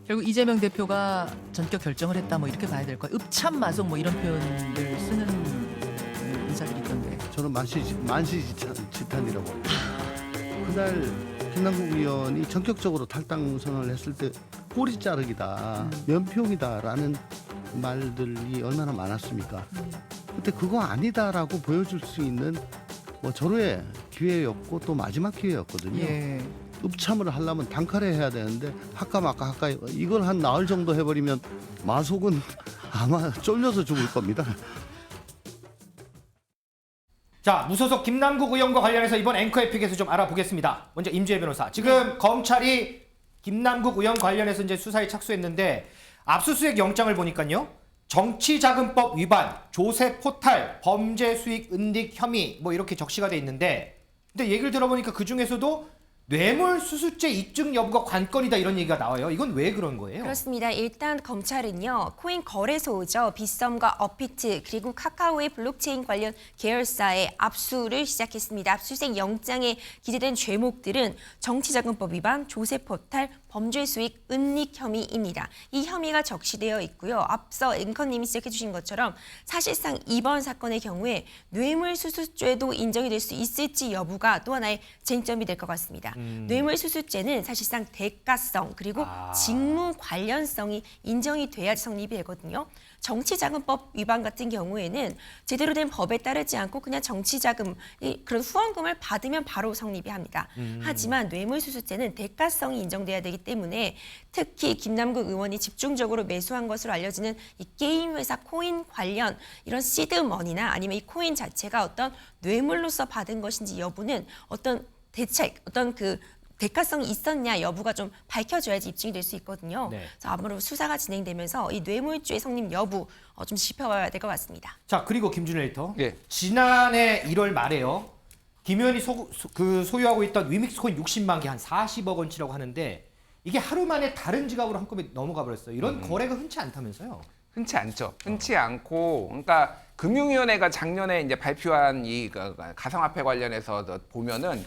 결국 이재명 대표가 전격 결정을 했다 뭐 이렇게 봐야 될 거예요. 읍참마속 뭐 이런 표현들 쓰는 인사들이 있던데. 저는 만시지탄이라고 봅니다. 그날 김남국 의원이 전격적으로 탈당 선언을 했을 때 꼬리 자르기다, 면평이다라는 말들이 얼마나 많았습니까? 그때 그거 아니다라고 보여줄 수 있는 뭐 절호의 기회였고 또 마지막 기회였거든요. 예. 읍참을 하려면 단칼에 해야 되는데 하까마까 이걸 한 나흘 정도 해버리면 마속은 아마 쫄려서 죽을 겁니다. 자, 무소속 김남국 의원과 관련해서 이번 앵커 에픽에서 좀 알아보겠습니다. 먼저 임주혜 변호사. 지금 검찰이 김남국 의원 관련해서 이제 수사에 착수했는데 압수수색 영장을 보니까요. 정치자금법 위반, 조세 포탈, 범죄 수익 은닉 혐의 뭐 이렇게 적시가 돼 있는데 근데 얘기를 들어보니까 그 중에서도 뇌물수수죄 입증 여부가 관건이다 이런 얘기가 나와요. 이건 왜 그런 거예요? 그렇습니다. 일단 검찰은요. 코인 거래소죠. 빗썸과 업비트 그리고 카카오의 블록체인 관련 계열사의 압수를 시작했습니다. 압수수색 영장에 기재된 죄목들은 정치자금법 위반, 조세포탈, 범죄수익 은닉 혐의입니다. 이 혐의가 적시되어 있고요. 앞서 앵커님이 지적해 주신 것처럼 사실상 이번 사건의 경우에 뇌물수수죄도 인정이 될 수 있을지 여부가 또 하나의 쟁점이 될 것 같습니다. 뇌물수수죄는 사실상 대가성 그리고 직무 관련성이 인정이 돼야지 성립이 되거든요. 정치자금법 위반 같은 경우에는 제대로 된 법에 따르지 않고 그냥 정치자금 그런 후원금을 받으면 바로 성립이 합니다. 하지만 뇌물수수죄는 대가성이 인정돼야 되기 때문에 특히 김남국 의원이 집중적으로 매수한 것으로 알려지는 이 게임 회사 코인 관련 이런 시드머니나 아니면 이 코인 자체가 어떤 뇌물로서 받은 것인지 여부는 어떤 대책, 어떤 그 대가성이 있었냐 여부가 좀 밝혀져야지 입증이 될 수 있거든요. 네. 그래서 아무래도 수사가 진행되면서 이 뇌물죄 성립 여부 좀 짚어봐야 될 것 같습니다. 자, 그리고 김준일 에디터. 예. 지난해 1월 말에요. 김 의원이 소유하고 있던 위믹스 코인 60만 개 한 40억 원치라고 하는데 이게 하루 만에 다른 지갑으로 한꺼번에 넘어가 버렸어요. 이런 거래가 흔치 않다면서요? 흔치 않죠. 흔치 않고, 그러니까 금융위원회가 작년에 이제 발표한 이 가상화폐 관련해서 보면은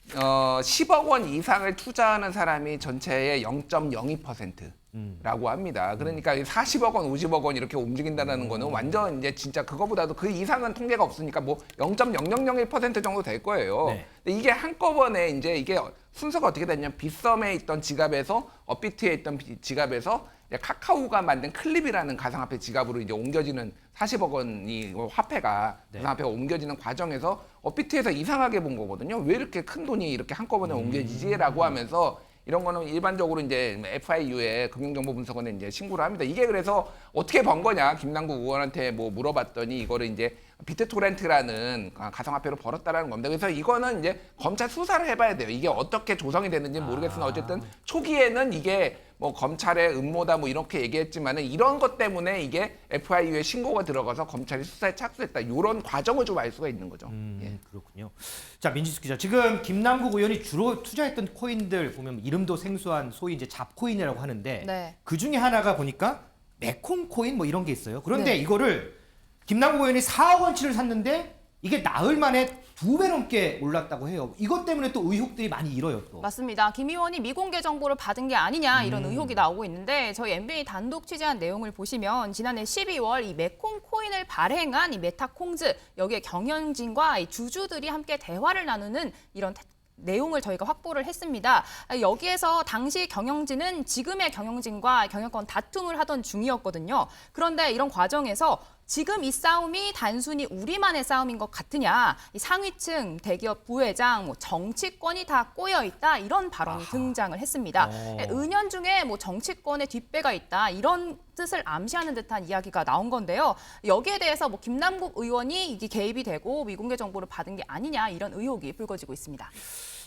10억 원 이상을 투자하는 사람이 전체의 0.02%라고 합니다. 그러니까 40억 원, 50억 원 이렇게 움직인다는 거는 완전 이제 진짜 그거보다도 그 이상은 통계가 없으니까 뭐 0.0001% 정도 될 거예요. 네. 근데 이게 한꺼번에 이제 이게 순서가 어떻게 됐냐면 빗썸에 있던 지갑에서 업비트에 있던 지갑에서 이제 카카오가 만든 클립이라는 가상화폐 지갑으로 이제 옮겨지는 40억 원이 화폐가 가상화폐가 옮겨지는 과정에서 업비트에서 이상하게 본 거거든요. 왜 이렇게 큰 돈이 이렇게 한꺼번에 옮겨지지라고 하면서 이런 거는 일반적으로 이제 FIU에 금융정보분석원에 이제 신고를 합니다. 이게 그래서 어떻게 번 거냐 김남국 의원한테 뭐 물어봤더니 이거를 이제 비트토렌트라는 가상화폐로 벌었다라는 겁니다. 그래서 이거는 이제 검찰 수사를 해봐야 돼요. 이게 어떻게 조성이 됐는지는 모르겠으나 어쨌든 초기에는 이게 뭐 검찰의 음모다 뭐 이렇게 얘기했지만은 이런 것 때문에 이게 FIU에 신고가 들어가서 검찰이 수사에 착수했다. 이런 과정을 좀 알 수가 있는 거죠. 예. 그렇군요. 자, 민지숙 기자. 지금 김남국 의원이 주로 투자했던 코인들 보면 이름도 생소한 소위 이제 잡코인이라고 하는데 네. 그 중에 하나가 보니까 메콩 코인 뭐 이런 게 있어요. 그런데 네. 이거를 김남국 의원이 4억 원치를 샀는데 이게 나흘 만에 2배 넘게 올랐다고 해요. 이것 때문에 또 의혹들이 많이 일어요. 또. 맞습니다. 김 의원이 미공개 정보를 받은 게 아니냐 이런 의혹이 나오고 있는데 저희 MBN이 단독 취재한 내용을 보시면 지난해 12월 이 메콩 코인을 발행한 이 메타콩즈 여기에 경영진과 이 주주들이 함께 대화를 나누는 이런 내용을 저희가 확보를 했습니다. 여기에서 당시 경영진은 지금의 경영진과 경영권 다툼을 하던 중이었거든요. 그런데 이런 과정에서 지금 이 싸움이 단순히 우리만의 싸움인 것 같으냐, 이 상위층, 대기업 부회장, 뭐 정치권이 다 꼬여 있다 이런 발언이 등장을 했습니다. 은연중에 뭐 정치권의 뒷배가 있다 이런 뜻을 암시하는 듯한 이야기가 나온 건데요. 여기에 대해서 뭐 김남국 의원이 이게 개입이 되고 미공개 정보를 받은 게 아니냐 이런 의혹이 불거지고 있습니다.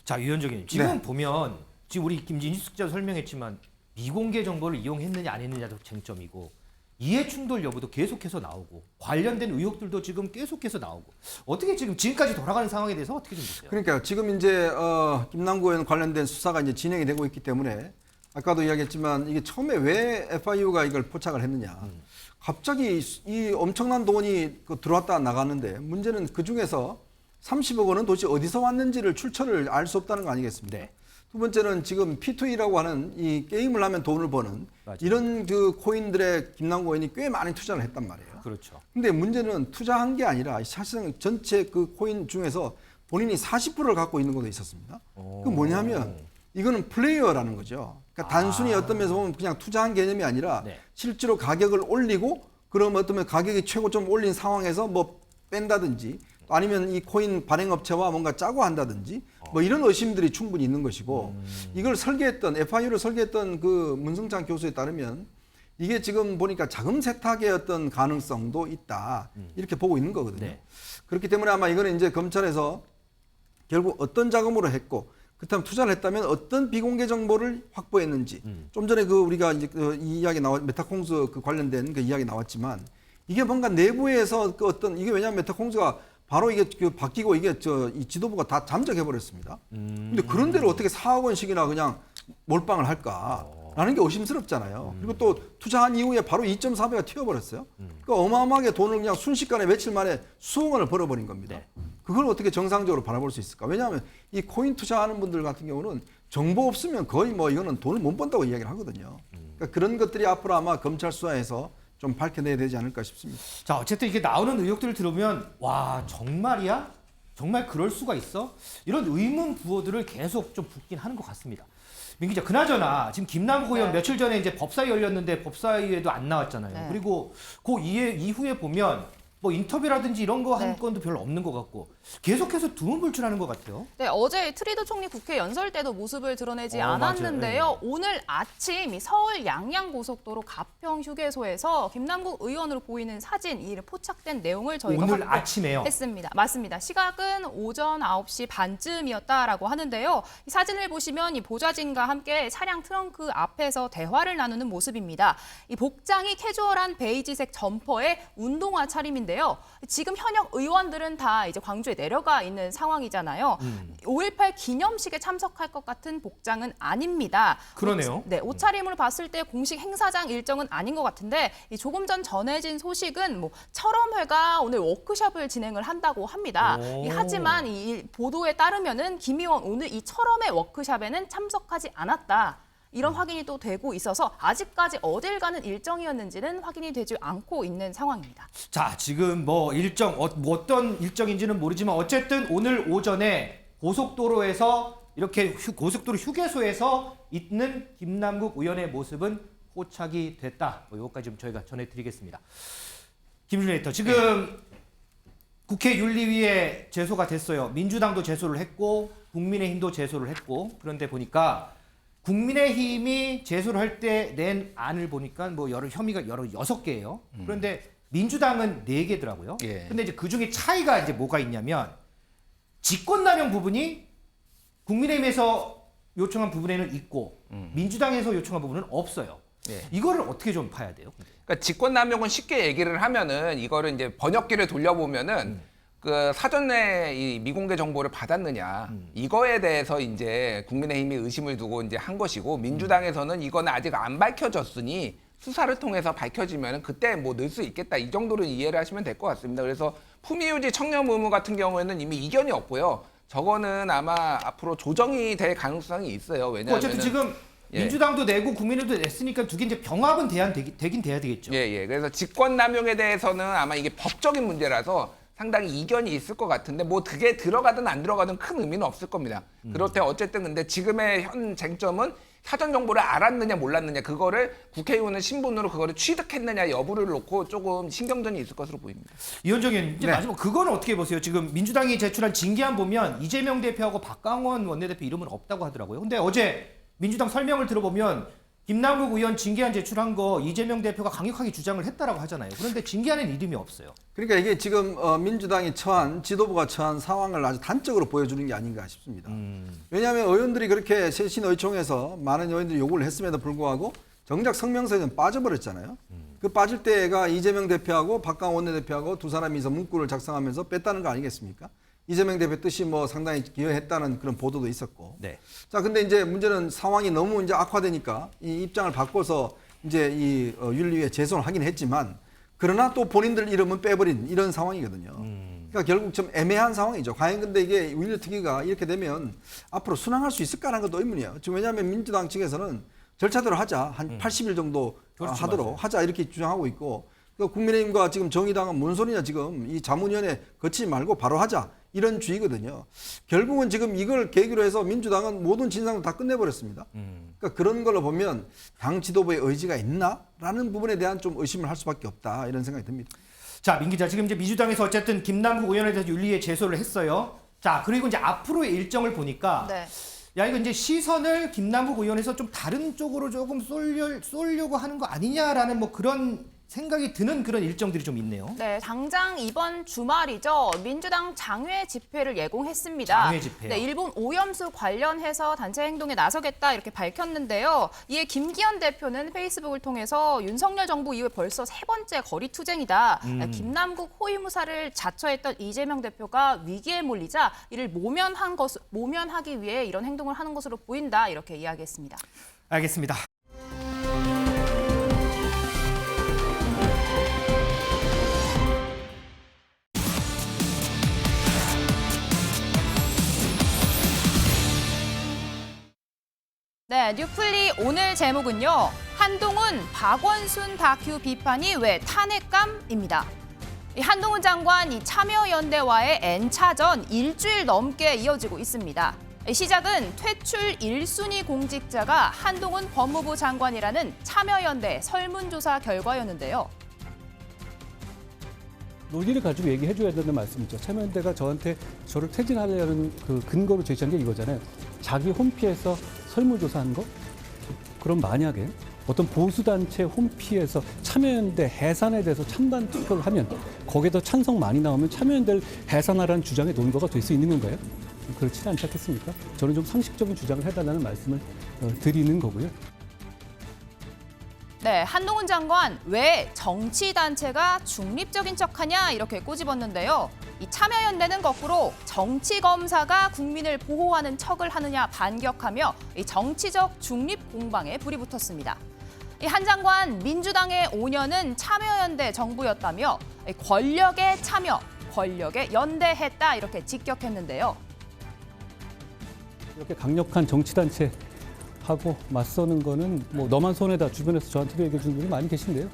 자, 위원장님 지금 보면 지금 우리 김진숙 기자 설명했지만 미공개 정보를 이용했느냐 안 했느냐도 쟁점이고 이해 충돌 여부도 계속해서 나오고 관련된 의혹들도 지금 계속해서 나오고 어떻게 지금까지 돌아가는 상황에 대해서 어떻게 좀 보세요? 그러니까 지금 이제 김남국 의원 관련된 수사가 이제 진행이 되고 있기 때문에 아까도 이야기했지만 이게 처음에 왜 FIU가 이걸 포착을 했느냐. 갑자기 이 엄청난 돈이 들어왔다 나갔는데 문제는 그 중에서 30억 원은 도대체 어디서 왔는지를 출처를 알 수 없다는 거 아니겠습니까? 네. 두 번째는 지금 P2E라고 하는 이 게임을 하면 돈을 버는 맞아요. 이런 그 코인들에 김남국 의원이 꽤 많이 투자를 했단 말이에요. 그렇죠. 근데 문제는 투자한 게 아니라 사실상 전체 그 코인 중에서 본인이 40%를 갖고 있는 것도 있었습니다. 그 뭐냐면 이거는 플레이어라는 거죠. 그러니까 단순히 어떤 면에서 보면 그냥 투자한 개념이 아니라 실제로 가격을 올리고 그럼 어떤 면 가격이 최고점 올린 상황에서 뭐 뺀다든지 아니면 이 코인 발행업체와 뭔가 짜고 한다든지 뭐 이런 의심들이 충분히 있는 것이고 이걸 설계했던 FIU를 설계했던 그 문성창 교수에 따르면 이게 지금 보니까 자금 세탁의 어떤 가능성도 있다 이렇게 보고 있는 거거든요. 그렇기 때문에 아마 이거는 이제 검찰에서 결국 어떤 자금으로 했고 그렇다면 투자를 했다면 어떤 비공개 정보를 확보했는지 좀 전에 그 우리가 이제 이 이야기 메타콩스 그 관련된 그 이야기 나왔지만 이게 뭔가 내부에서 그 어떤 이게 왜냐하면 메타콩스가 바로 이게 그 바뀌고 이게 이 지도부가 다 잠적해 버렸습니다. 근데 그런 데를 어떻게 4억 원씩이나 그냥 몰빵을 할까라는 게 의심스럽잖아요. 그리고 또 투자한 이후에 바로 2.4배가 튀어버렸어요. 그러니까 어마어마하게 돈을 그냥 순식간에 며칠 만에 수억 원을 벌어버린 겁니다. 그걸 어떻게 정상적으로 바라볼 수 있을까? 왜냐하면 이 코인 투자하는 분들 같은 경우는 정보 없으면 거의 뭐 이거는 돈을 못 번다고 이야기를 하거든요. 그러니까 그런 것들이 앞으로 아마 검찰 수사에서 좀 밝혀내야 되지 않을까 싶습니다. 자, 어쨌든 이게 나오는 의혹들을 들으면 와 정말이야? 정말 그럴 수가 있어? 이런 의문 부호들을 계속 좀 붙긴 하는 것 같습니다. 민 기자, 그나저나 지금 김남국 의원 며칠 전에 이제 법사위 열렸는데 법사위에도 안 나왔잖아요. 그리고 그 이후에 보면 뭐 인터뷰라든지 이런 거 한 건도 별로 없는 것 같고 계속해서 두문불출하는 것 같아요. 네, 어제 트리도 총리 국회 연설 때도 모습을 드러내지 않았는데요. 맞아요. 오늘 아침 이 서울 양양고속도로 가평 휴게소에서 김남국 의원으로 보이는 사진 이 포착된 내용을 저희가 오늘 아침에요? 했습니다. 맞습니다. 시각은 오전 9시 반쯤이었다라고 하는데요. 이 사진을 보시면 이 보좌진과 함께 차량 트렁크 앞에서 대화를 나누는 모습입니다. 이 복장이 캐주얼한 베이지색 점퍼에 운동화 차림인데 있는데요. 지금 현역 의원들은 다 이제 광주에 내려가 있는 상황이잖아요. 5.18 기념식에 참석할 것 같은 복장은 아닙니다. 그러네요. 네, 옷차림으로 봤을 때 공식 행사장 일정은 아닌 것 같은데 이 조금 전 전해진 소식은 뭐 철험회가 오늘 워크숍을 진행을 한다고 합니다. 하지만 이 보도에 따르면은 김 의원 오늘 이 철험회 워크숍에는 참석하지 않았다. 이런 확인이 또 되고 있어서 아직까지 어딜 가는 일정이었는지는 확인이 되지 않고 있는 상황입니다. 자, 지금 뭐 일정 어떤 일정인지는 모르지만 어쨌든 오늘 오전에 고속도로에서 이렇게 고속도로 휴게소에서 있는 김남국 의원의 모습은 포착이 됐다. 뭐 이것까지 좀 저희가 전해드리겠습니다. 김준일 에디터, 지금 국회 윤리위에 제소가 됐어요. 민주당도 제소를 했고 국민의힘도 제소를 했고, 그런데 보니까 국민의힘이 제소를 할 때 낸 안을 보니까 뭐 혐의가 6개예요. 그런데 민주당은 4개더라고요. 근데 이제 그 중에 차이가 이제 뭐가 있냐면 직권남용 부분이 국민의힘에서 요청한 부분에는 있고 민주당에서 요청한 부분은 없어요. 이거를 어떻게 좀 봐야 돼요? 그러니까 직권남용은 쉽게 얘기를 하면은 이거를 이제 번역기를 돌려보면은 그 사전에 이 미공개 정보를 받았느냐 이거에 대해서 이제 국민의힘이 의심을 두고 이제 한 것이고, 민주당에서는 이거는 아직 안 밝혀졌으니 수사를 통해서 밝혀지면 그때 뭐 넣을 수 있겠다, 이 정도로 이해를 하시면 될 것 같습니다. 그래서 품위유지 청렴 의무 같은 경우에는 이미 이견이 없고요. 저거는 아마 앞으로 조정이 될 가능성이 있어요. 왜냐하면 어쨌든 지금 민주당도 내고 국민의힘도 냈으니까 두 개 이제 병합은 되긴 돼야 되겠죠. 그래서 직권남용에 대해서는 아마 이게 법적인 문제라서 상당히 이견이 있을 것 같은데, 뭐 그게 들어가든 안 들어가든 큰 의미는 없을 겁니다. 그렇대 어쨌든 근데 지금의 현 쟁점은 사전 정보를 알았느냐 몰랐느냐, 그거를 국회의원의 신분으로 그거를 취득했느냐 여부를 놓고 조금 신경전이 있을 것으로 보입니다. 이현정 의원님, 이제 마지막 그거는 어떻게 보세요? 지금 민주당이 제출한 징계안 보면 이재명 대표하고 박강원 원내대표 이름은 없다고 하더라고요. 근데 어제 민주당 설명을 들어보면 김남국 의원 징계안 제출한 거 이재명 대표가 강력하게 주장을 했다라고 하잖아요. 그런데 징계안에는 이름이 없어요. 그러니까 이게 지금 민주당이 지도부가 처한 상황을 아주 단적으로 보여주는 게 아닌가 싶습니다. 왜냐하면 의원들이 그렇게 쇄신의총에서 많은 의원들이 요구를 했음에도 불구하고 정작 성명서에는 빠져버렸잖아요. 그 빠질 때가 이재명 대표하고 박강원 원내대표하고 두 사람이서 문구를 작성하면서 뺐다는 거 아니겠습니까? 이재명 대표 뜻이 뭐 상당히 기여했다는 그런 보도도 있었고. 자, 근데 이제 문제는 상황이 너무 이제 악화되니까 이 입장을 바꿔서 이제 이 윤리위에 제소를 하긴 했지만, 그러나 또 본인들 이름은 빼버린 이런 상황이거든요. 그러니까 결국 좀 애매한 상황이죠. 과연 근데 이게 윤리특위가 이렇게 되면 앞으로 순항할 수 있을까라는 것도 의문이에요. 지금 왜냐하면 민주당 측에서는 절차대로 하자, 한 80일 정도 하도록 맞아요. 하자 이렇게 주장하고 있고, 국민의힘과 지금 정의당은 뭔 소리냐, 지금 이 자문위원회 거치지 말고 바로 하자, 이런 주의거든요. 결국은 지금 이걸 계기로 해서 민주당은 모든 진상을 다 끝내버렸습니다. 그러니까 그런 걸로 보면 당 지도부의 의지가 있나라는 부분에 대한 좀 의심을 할 수밖에 없다, 이런 생각이 듭니다. 자, 민 기자, 지금 이제 민주당에서 어쨌든 김남국 의원에 대해서 윤리위에 제소를 했어요. 자, 그리고 이제 앞으로의 일정을 보니까 야, 이거 이제 시선을 김남국 의원에서 좀 다른 쪽으로 조금 쏠려고 하는 거 아니냐라는 뭐 그런 생각이 드는 그런 일정들이 좀 있네요. 네, 당장 이번 주말이죠. 민주당 장외 집회를 예고했습니다. 장외 집회요? 네, 일본 오염수 관련해서 단체 행동에 나서겠다 이렇게 밝혔는데요. 이에 김기현 대표는 페이스북을 통해서 윤석열 정부 이후에 벌써 3번째 거리 투쟁이다. 김남국 호위무사를 자처했던 이재명 대표가 위기에 몰리자 이를 모면하기 위해 이런 행동을 하는 것으로 보인다, 이렇게 이야기했습니다. 알겠습니다. 네, 뉴플리 오늘 제목은요. 한동훈, 박원순 다큐 비판이 왜 탄핵감입니다. 한동훈 장관 이 참여연대와의 N차전 일주일 넘게 이어지고 있습니다. 시작은 퇴출 1순위 공직자가 한동훈 법무부 장관이라는 참여연대 설문조사 결과였는데요. 논의를 가지고 얘기해줘야 되는 말씀이죠. 참여연대가 저를 퇴진하려는 그 근거로 제시한 게 이거잖아요. 자기 홈피에서 설문조사한 거? 그럼 만약에 어떤 보수단체 홈피에서 참여연대 해산에 대해서 찬반 투표를 하면 거기에 더 찬성 많이 나오면 참여연대를 해산하라는 주장의 논거가 될 수 있는 건가요? 그렇지 않지 않겠습니까? 저는 좀 상식적인 주장을 해달라는 말씀을 드리는 거고요. 네, 한동훈 장관 왜 정치단체가 중립적인 척하냐 이렇게 꼬집었는데요. 이 참여연대는 거꾸로 정치검사가 국민을 보호하는 척을 하느냐 반격하며 이 정치적 중립 공방에 불이 붙었습니다. 이 한 장관 민주당의 5년은 참여연대 정부였다며 권력에 참여, 권력에 연대했다 이렇게 직격했는데요. 이렇게 강력한 정치단체하고 맞서는 거는 뭐 너만 손해다 주변에서 저한테도 얘기해 주는 분이 많이 계신데요.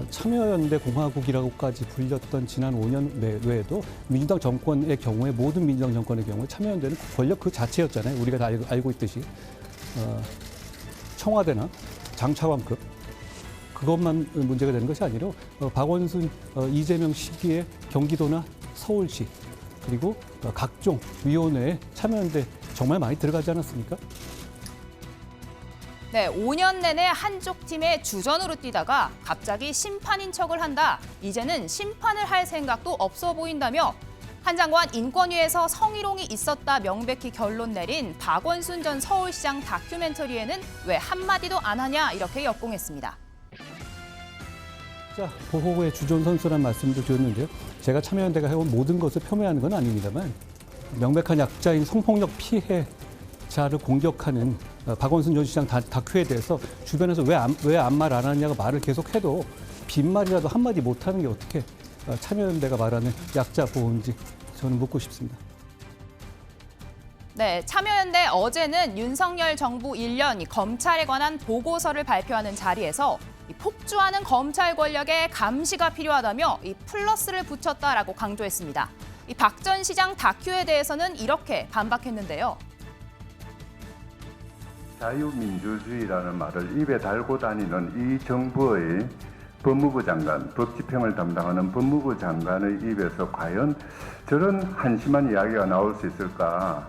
참여연대 공화국이라고까지 불렸던 지난 5년 외에도 민주당 정권의 경우에 모든 민주당 정권의 경우에 참여연대는 권력 그 자체였잖아요. 우리가 다 알고 있듯이 청와대나 장차관급 그것만 문제가 되는 것이 아니라 박원순, 이재명 시기에 경기도나 서울시 그리고 각종 위원회에 참여연대 정말 많이 들어가지 않았습니까? 네, 5년 내내 한쪽 팀의 주전으로 뛰다가 갑자기 심판인 척을 한다. 이제는 심판을 할 생각도 없어 보인다며 한 장관 인권위에서 성희롱이 있었다 명백히 결론 내린 박원순 전 서울시장 다큐멘터리에는 왜 한마디도 안 하냐 이렇게 역공했습니다. 자, 보호의 주전 선수란 말씀도 드렸는데요. 제가 참여연대가 해온 모든 것을 폄훼하는 건 아닙니다만 명백한 약자인 성폭력 피해자를 공격하는 박원순 전 시장 다큐에 대해서 주변에서 왜 아무 말 안 하냐고 말을 계속해도 빈말이라도 한마디 못하는 게 어떻게 참여연대가 말하는 약자 보호인지 저는 묻고 싶습니다. 네, 참여연대 어제는 윤석열 정부 1년 검찰에 관한 보고서를 발표하는 자리에서 폭주하는 검찰 권력에 감시가 필요하다며 이 플러스를 붙였다라고 강조했습니다. 이 박 전 시장 다큐에 대해서는 이렇게 반박했는데요. 자유민주주의라는 말을 입에 달고 다니는 이 정부의 법무부 장관, 법집행을 담당하는 법무부 장관의 입에서 과연 저런 한심한 이야기가 나올 수 있을까?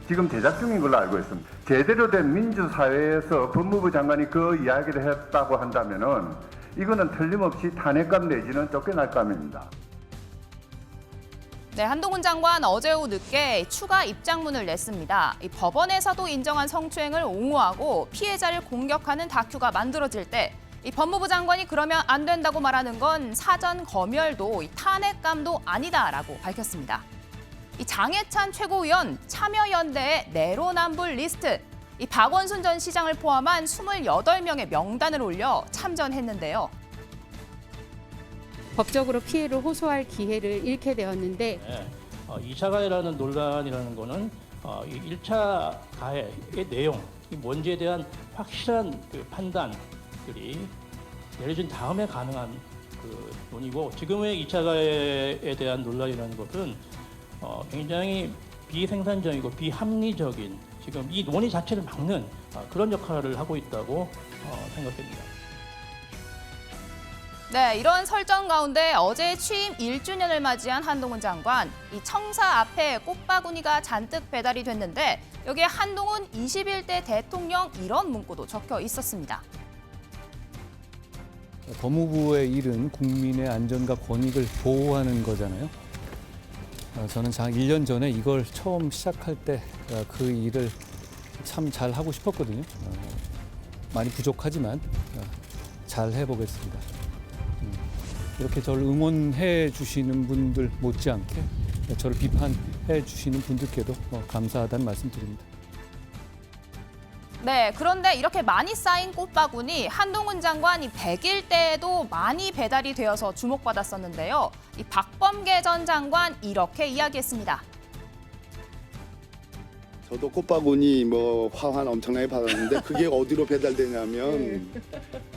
지금 제작 중인 걸로 알고 있습니다. 제대로 된 민주사회에서 법무부 장관이 그 이야기를 했다고 한다면은 이거는 틀림없이 탄핵감 내지는 쫓겨날감입니다. 네, 한동훈 장관 어제 오후 늦게 추가 입장문을 냈습니다. 이 법원에서도 인정한 성추행을 옹호하고 피해자를 공격하는 다큐가 만들어질 때 이 법무부 장관이 그러면 안 된다고 말하는 건 사전 검열도 탄핵감도 아니다라고 밝혔습니다. 이 장해찬 최고위원 참여연대의 내로남불 리스트, 이 박원순 전 시장을 포함한 28명의 명단을 올려 참전했는데요. 법적으로 피해를 호소할 기회를 잃게 되었는데 2차 가해라는 논란이라는 거는 이 1차 가해의 내용, 이 뭔지에 대한 확실한 그 판단들이 내려진 다음에 가능한 그 논의고 지금의 2차 가해에 대한 논란이라는 것은 굉장히 비생산적이고 비합리적인 지금 이 논의 자체를 막는 그런 역할을 하고 있다고 생각됩니다. 네, 이런 설정 가운데 어제 취임 1주년을 맞이한 한동훈 장관, 이 청사 앞에 꽃바구니가 잔뜩 배달이 됐는데 여기에 한동훈 21대 대통령 이런 문구도 적혀 있었습니다. 법무부의 일은 국민의 안전과 권익을 보호하는 거잖아요. 저는 1년 전에 이걸 처음 시작할 때 그 일을 참 잘 하고 싶었거든요. 많이 부족하지만 잘 해보겠습니다. 이렇게 저를 응원해 주시는 분들 못지않게 저를 비판해 주시는 분들께도 감사하다는 말씀 드립니다. 네, 그런데 이렇게 많이 쌓인 꽃바구니 한동훈 장관이 100일 때에도 많이 배달이 되어서 주목받았었는데요. 이 박범계 전 장관 이렇게 이야기했습니다. 저도 꽃바구니 화환 엄청나게 받았는데 그게 어디로 배달되냐면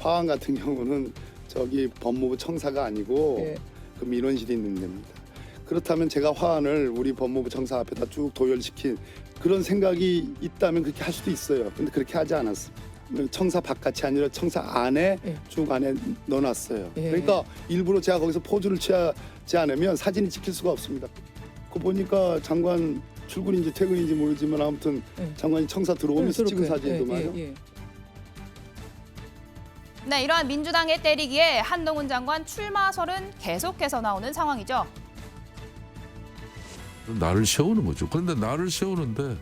화환 같은 경우는 저기 법무부 청사가 아니고 그 민원실이 있는 데입니다. 그렇다면 제가 화환을 우리 법무부 청사 앞에다 쭉 도열시킨 그런 생각이 있다면 그렇게 할 수도 있어요. 근데 그렇게 하지 않았습니다. 청사 바깥이 아니라 청사 안에 쭉 안에 넣어놨어요. 그러니까 일부러 제가 거기서 포즈를 취하지 않으면 사진이 찍힐 수가 없습니다. 그거 보니까 장관 출근인지 퇴근인지 모르지만 아무튼 장관이 청사 들어오면서 찍은 사진이더만요. 네, 이러한 민주당의 때리기에 한동훈 장관 출마설은 계속해서 나오는 상황이죠. 나를 세우는 거죠. 그런데 나를 세우는데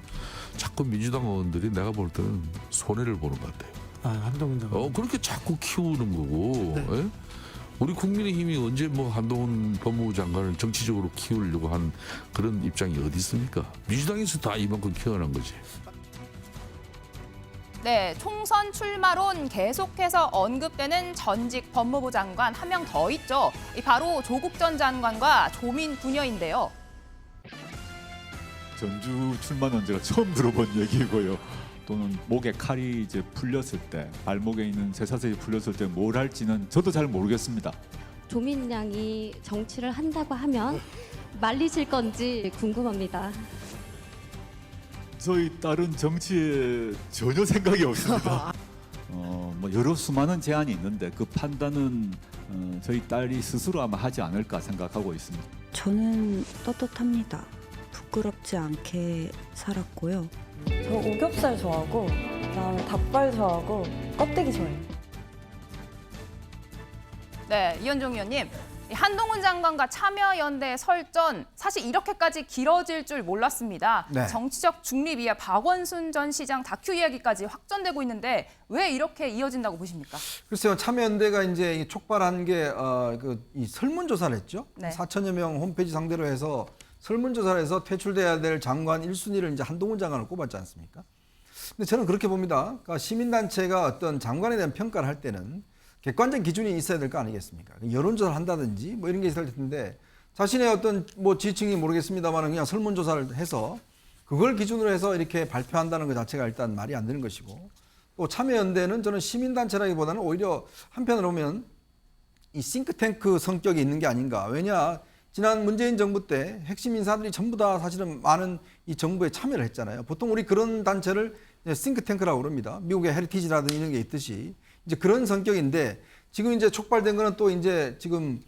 자꾸 민주당 의원들이 내가 볼 때는 손해를 보는 것 같아요. 한동훈 장관. 그렇게 자꾸 키우는 거고. 네. 예? 우리 국민의힘이 언제 뭐 한동훈 법무부 장관을 정치적으로 키우려고 한 그런 입장이 어디 있습니까? 민주당에서 다 이만큼 키워난 거지. 네, 총선 출마론 계속해서 언급되는 전직 법무부 장관 한 명 더 있죠. 바로 조국 전 장관과 조민 부녀인데요. 전주 출마 논제가 처음 들어본 얘기고요. 또는 목에 칼이 이제 풀렸을 때, 발목에 있는 쇠사슬이 풀렸을 때 뭘 할지는 저도 잘 모르겠습니다. 조민 양이 정치를 한다고 하면 말리실 건지 궁금합니다. 저희 딸은 정치에 전혀 생각이 없습니다. 뭐 여러 수많은 제안이 있는데 그 판단은 저희 딸이 스스로 아마 하지 않을까 생각하고 있습니다. 저는 떳떳합니다. 부끄럽지 않게 살았고요. 저 오겹살 좋아하고 그다음에 닭발 좋아하고 껍데기 좋아해요. 네, 이현종 의원님. 한동훈 장관과 참여연대 설전 사실 이렇게까지 길어질 줄 몰랐습니다. 네. 정치적 중립 이하 박원순 전 시장 다큐 이야기까지 확전되고 있는데 왜 이렇게 이어진다고 보십니까? 글쎄요, 참여연대가 이제 촉발한 게 이 설문조사를 했죠. 네. 4천여 명 홈페이지 상대로 해서 설문조사를 해서 퇴출돼야 될 장관 1순위를 이제 한동훈 장관을 꼽았지 않습니까? 근데 저는 그렇게 봅니다. 그러니까 시민단체가 어떤 장관에 대한 평가를 할 때는 객관적 기준이 있어야 될 거 아니겠습니까? 여론조사를 한다든지 뭐 이런 게 있을 텐데 자신의 어떤 뭐 지층이 모르겠습니다만 그냥 설문조사를 해서 그걸 기준으로 해서 이렇게 발표한다는 것 자체가 일단 말이 안 되는 것이고 또 참여연대는 저는 시민단체라기보다는 오히려 한편으로 보면 이 싱크탱크 성격이 있는 게 아닌가. 왜냐 지난 문재인 정부 때 핵심 인사들이 전부 다 사실은 많은 이 정부에 참여를 했잖아요. 보통 우리 그런 단체를 싱크탱크라고 그럽니다. 미국의 헤리티지라든지 이런 게 있듯이 이제 그런 성격인데 지금 이제 촉발된 거는 또 이제 지금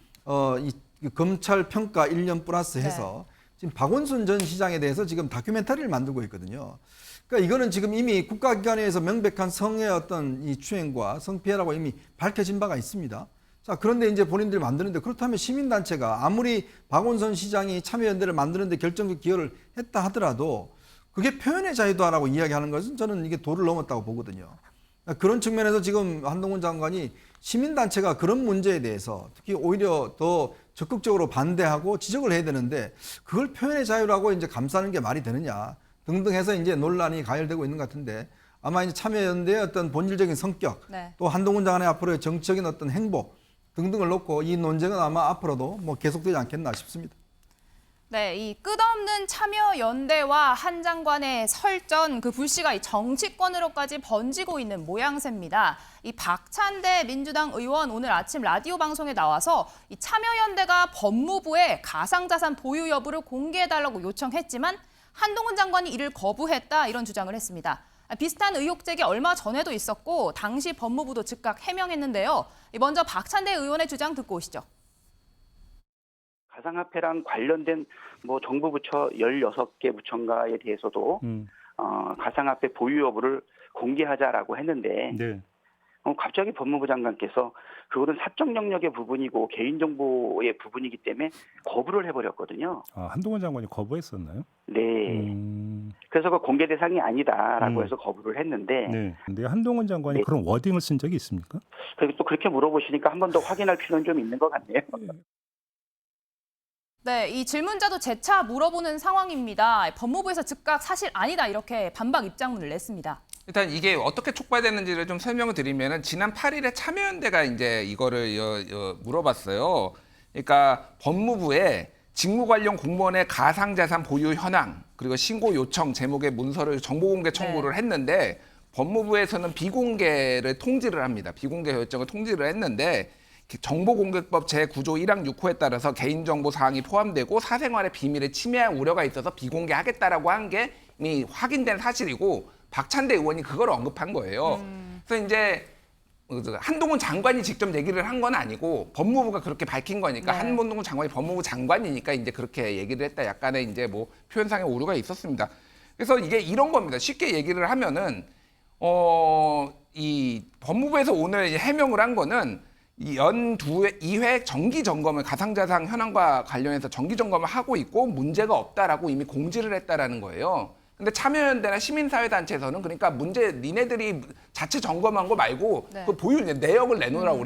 이 검찰 평가 1년 플러스 해서 지금 박원순 전 시장에 대해서 지금 다큐멘터리를 만들고 있거든요. 그러니까 이거는 지금 이미 국가기관에서 명백한 성의 어떤 이 추행과 성피해라고 이미 밝혀진 바가 있습니다. 자, 그런데 이제 본인들이 만드는데 그렇다면 시민단체가 아무리 박원순 시장이 참여연대를 만드는데 결정적 기여를 했다 하더라도 그게 표현의 자유다라고 이야기하는 것은 저는 이게 도를 넘었다고 보거든요. 그런 측면에서 지금 한동훈 장관이 시민단체가 그런 문제에 대해서 특히 오히려 더 적극적으로 반대하고 지적을 해야 되는데 그걸 표현의 자유라고 이제 감싸는 게 말이 되느냐 등등 해서 이제 논란이 가열되고 있는 것 같은데 아마 이제 참여연대의 어떤 본질적인 성격 또 한동훈 장관의 앞으로의 정치적인 어떤 행보 등등을 놓고 이 논쟁은 아마 앞으로도 뭐 계속되지 않겠나 싶습니다. 네, 이 끝없는 참여연대와 한 장관의 설전, 그 불씨가 이 정치권으로까지 번지고 있는 모양새입니다. 이 박찬대 민주당 의원 오늘 아침 라디오 방송에 나와서 이 참여연대가 법무부에 가상자산 보유 여부를 공개해달라고 요청했지만 한동훈 장관이 이를 거부했다 이런 주장을 했습니다. 비슷한 의혹 제기 얼마 전에도 있었고 당시 법무부도 즉각 해명했는데요. 먼저 박찬대 의원의 주장 듣고 오시죠. 가상화폐랑 관련된 뭐 정부 부처 16개 부처인가에 대해서도 가상화폐 보유 여부를 공개하자라고 했는데 네. 갑자기 법무부 장관께서 그것은 사적 영역의 부분이고 개인정보의 부분이기 때문에 거부를 해버렸거든요. 한동훈 장관이 거부했었나요? 네. 그래서 그 공개 대상이 아니다라고 해서 거부를 했는데 네. 근데 한동훈 장관이 그런 워딩을 쓴 적이 있습니까? 또 그렇게 물어보시니까 한 번 더 확인할 필요는 좀 있는 것 같네요. 네, 이 질문자도 재차 물어보는 상황입니다. 법무부에서 즉각 사실 아니다 이렇게 반박 입장문을 냈습니다. 일단 이게 어떻게 촉발됐는지를 좀 설명을 드리면은 지난 8일에 참여연대가 이제 이거를 물어봤어요. 그러니까 법무부에 직무 관련 공무원의 가상자산 보유 현황 그리고 신고 요청 제목의 문서를 정보공개 청구를 했는데 법무부에서는 비공개를 통지를 합니다. 비공개 결정을 통지를 했는데 정보공개법 제9조 1항 6호에 따라서 개인정보 사항이 포함되고 사생활의 비밀에 침해할 우려가 있어서 비공개하겠다라고 한 게 이미 확인된 사실이고 박찬대 의원이 그걸 언급한 거예요. 그래서 이제 한동훈 장관이 직접 얘기를 한 건 아니고 법무부가 그렇게 밝힌 거니까 한동훈 장관이 법무부 장관이니까 이제 그렇게 얘기를 했다. 약간의 이제 뭐 표현상의 오류가 있었습니다. 그래서 이게 이런 겁니다. 쉽게 얘기를 하면은 이 법무부에서 오늘 해명을 한 거는 연 2회 정기 점검을 가상자산 현황과 관련해서 정기 점검을 하고 있고 문제가 없다라고 이미 공지를 했다라는 거예요. 근데 참여연대나 시민사회단체에서는 그러니까 문제 니네들이 자체 점검한 거 말고 네. 그 내역을 내놓으라고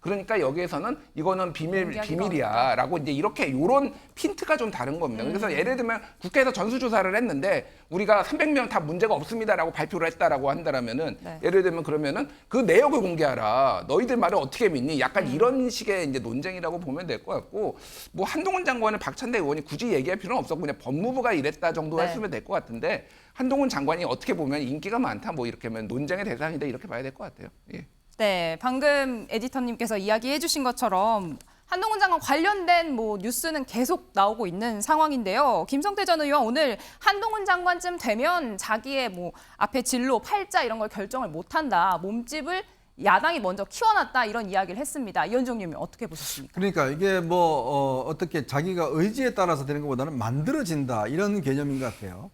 그러니까 여기에서는 이거는 비밀이야라고 이제 이렇게 요런 핀트가 좀 다른 겁니다. 그래서 예를 들면 국회에서 전수조사를 했는데 우리가 300명 다 문제가 없습니다라고 발표를 했다라고 한다라면은 네. 예를 들면 그러면은 그 내역을 공개하라. 너희들 말을 어떻게 믿니? 약간 이런 식의 이제 논쟁이라고 보면 될 것 같고 뭐 한동훈 장관을 박찬대 의원이 굳이 얘기할 필요는 없었고 그냥 법무부가 이랬다 정도 네. 했으면 될 것 같은데 한동훈 장관이 어떻게 보면 인기가 많다 뭐 이렇게 하면 논쟁의 대상이다 이렇게 봐야 될 것 같아요. 예. 네, 방금 에디터님께서 이야기해 주신 것처럼 한동훈 장관 관련된 뭐 뉴스는 계속 나오고 있는 상황인데요. 김성태 전 의원 오늘 한동훈 장관쯤 되면 자기의 뭐 앞에 진로, 팔자 이런 걸 결정을 못한다. 몸집을 야당이 먼저 키워놨다 이런 이야기를 했습니다. 이현정님이 어떻게 보셨습니까? 그러니까 이게 어떻게 자기가 의지에 따라서 되는 것보다는 만들어진다 이런 개념인 것 같아요.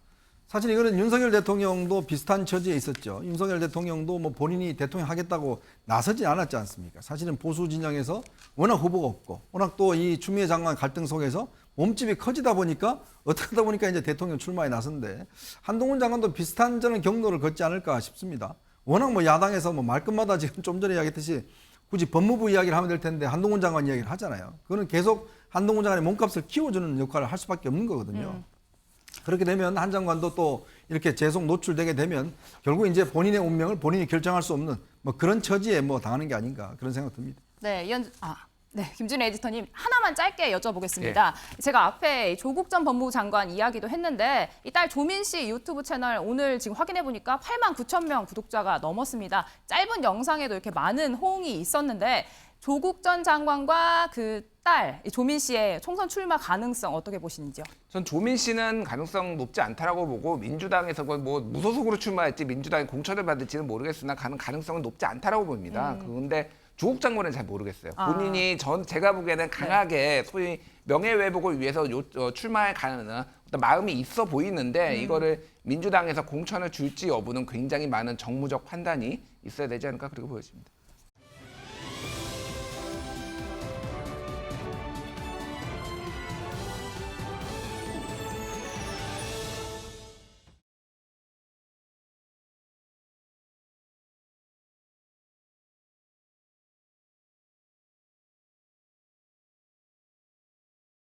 사실 이거는 윤석열 대통령도 비슷한 처지에 있었죠. 윤석열 대통령도 뭐 본인이 대통령 하겠다고 나서지 않았지 않습니까? 사실은 보수 진영에서 워낙 후보가 없고 워낙 또 이 추미애 장관 갈등 속에서 몸집이 커지다 보니까 어떻게 하다 보니까 이제 대통령 출마에 나선데 한동훈 장관도 비슷한 저는 경로를 걷지 않을까 싶습니다. 워낙 뭐 야당에서 뭐 말끝마다 지금 좀 전에 이야기했듯이 굳이 법무부 이야기를 하면 될 텐데 한동훈 장관 이야기를 하잖아요. 그거는 계속 한동훈 장관의 몸값을 키워주는 역할을 할 수밖에 없는 거거든요. 그렇게 되면 한 장관도 또 이렇게 계속 노출되게 되면 결국 이제 본인의 운명을 본인이 결정할 수 없는 뭐 그런 처지에 뭐 당하는 게 아닌가 그런 생각 듭니다. 네, 김준일 에디터님 하나만 짧게 여쭤보겠습니다. 제가 앞에 조국 전 법무부 장관 이야기도 했는데 이 딸 조민 씨 유튜브 채널 오늘 지금 확인해 보니까 89,000명 구독자가 넘었습니다. 짧은 영상에도 이렇게 많은 호응이 있었는데 조국 전 장관과 그 딸 조민 씨의 총선 출마 가능성 어떻게 보시는지요? 전 조민 씨는 가능성 높지 않다라고 보고 민주당에서 뭐 무소속으로 출마할지 민주당이 공천을 받을지는 모르겠으나 가능성은 높지 않다라고 봅니다. 그런데 조국 장관은 잘 모르겠어요. 본인이 제가 보기에는 강하게 소위 명예회복을 위해서 출마에 가는 어떤 마음이 있어 보이는데 이거를 민주당에서 공천을 줄지 여부는 굉장히 많은 정무적 판단이 있어야 되지 않을까 그렇게 보여집니다.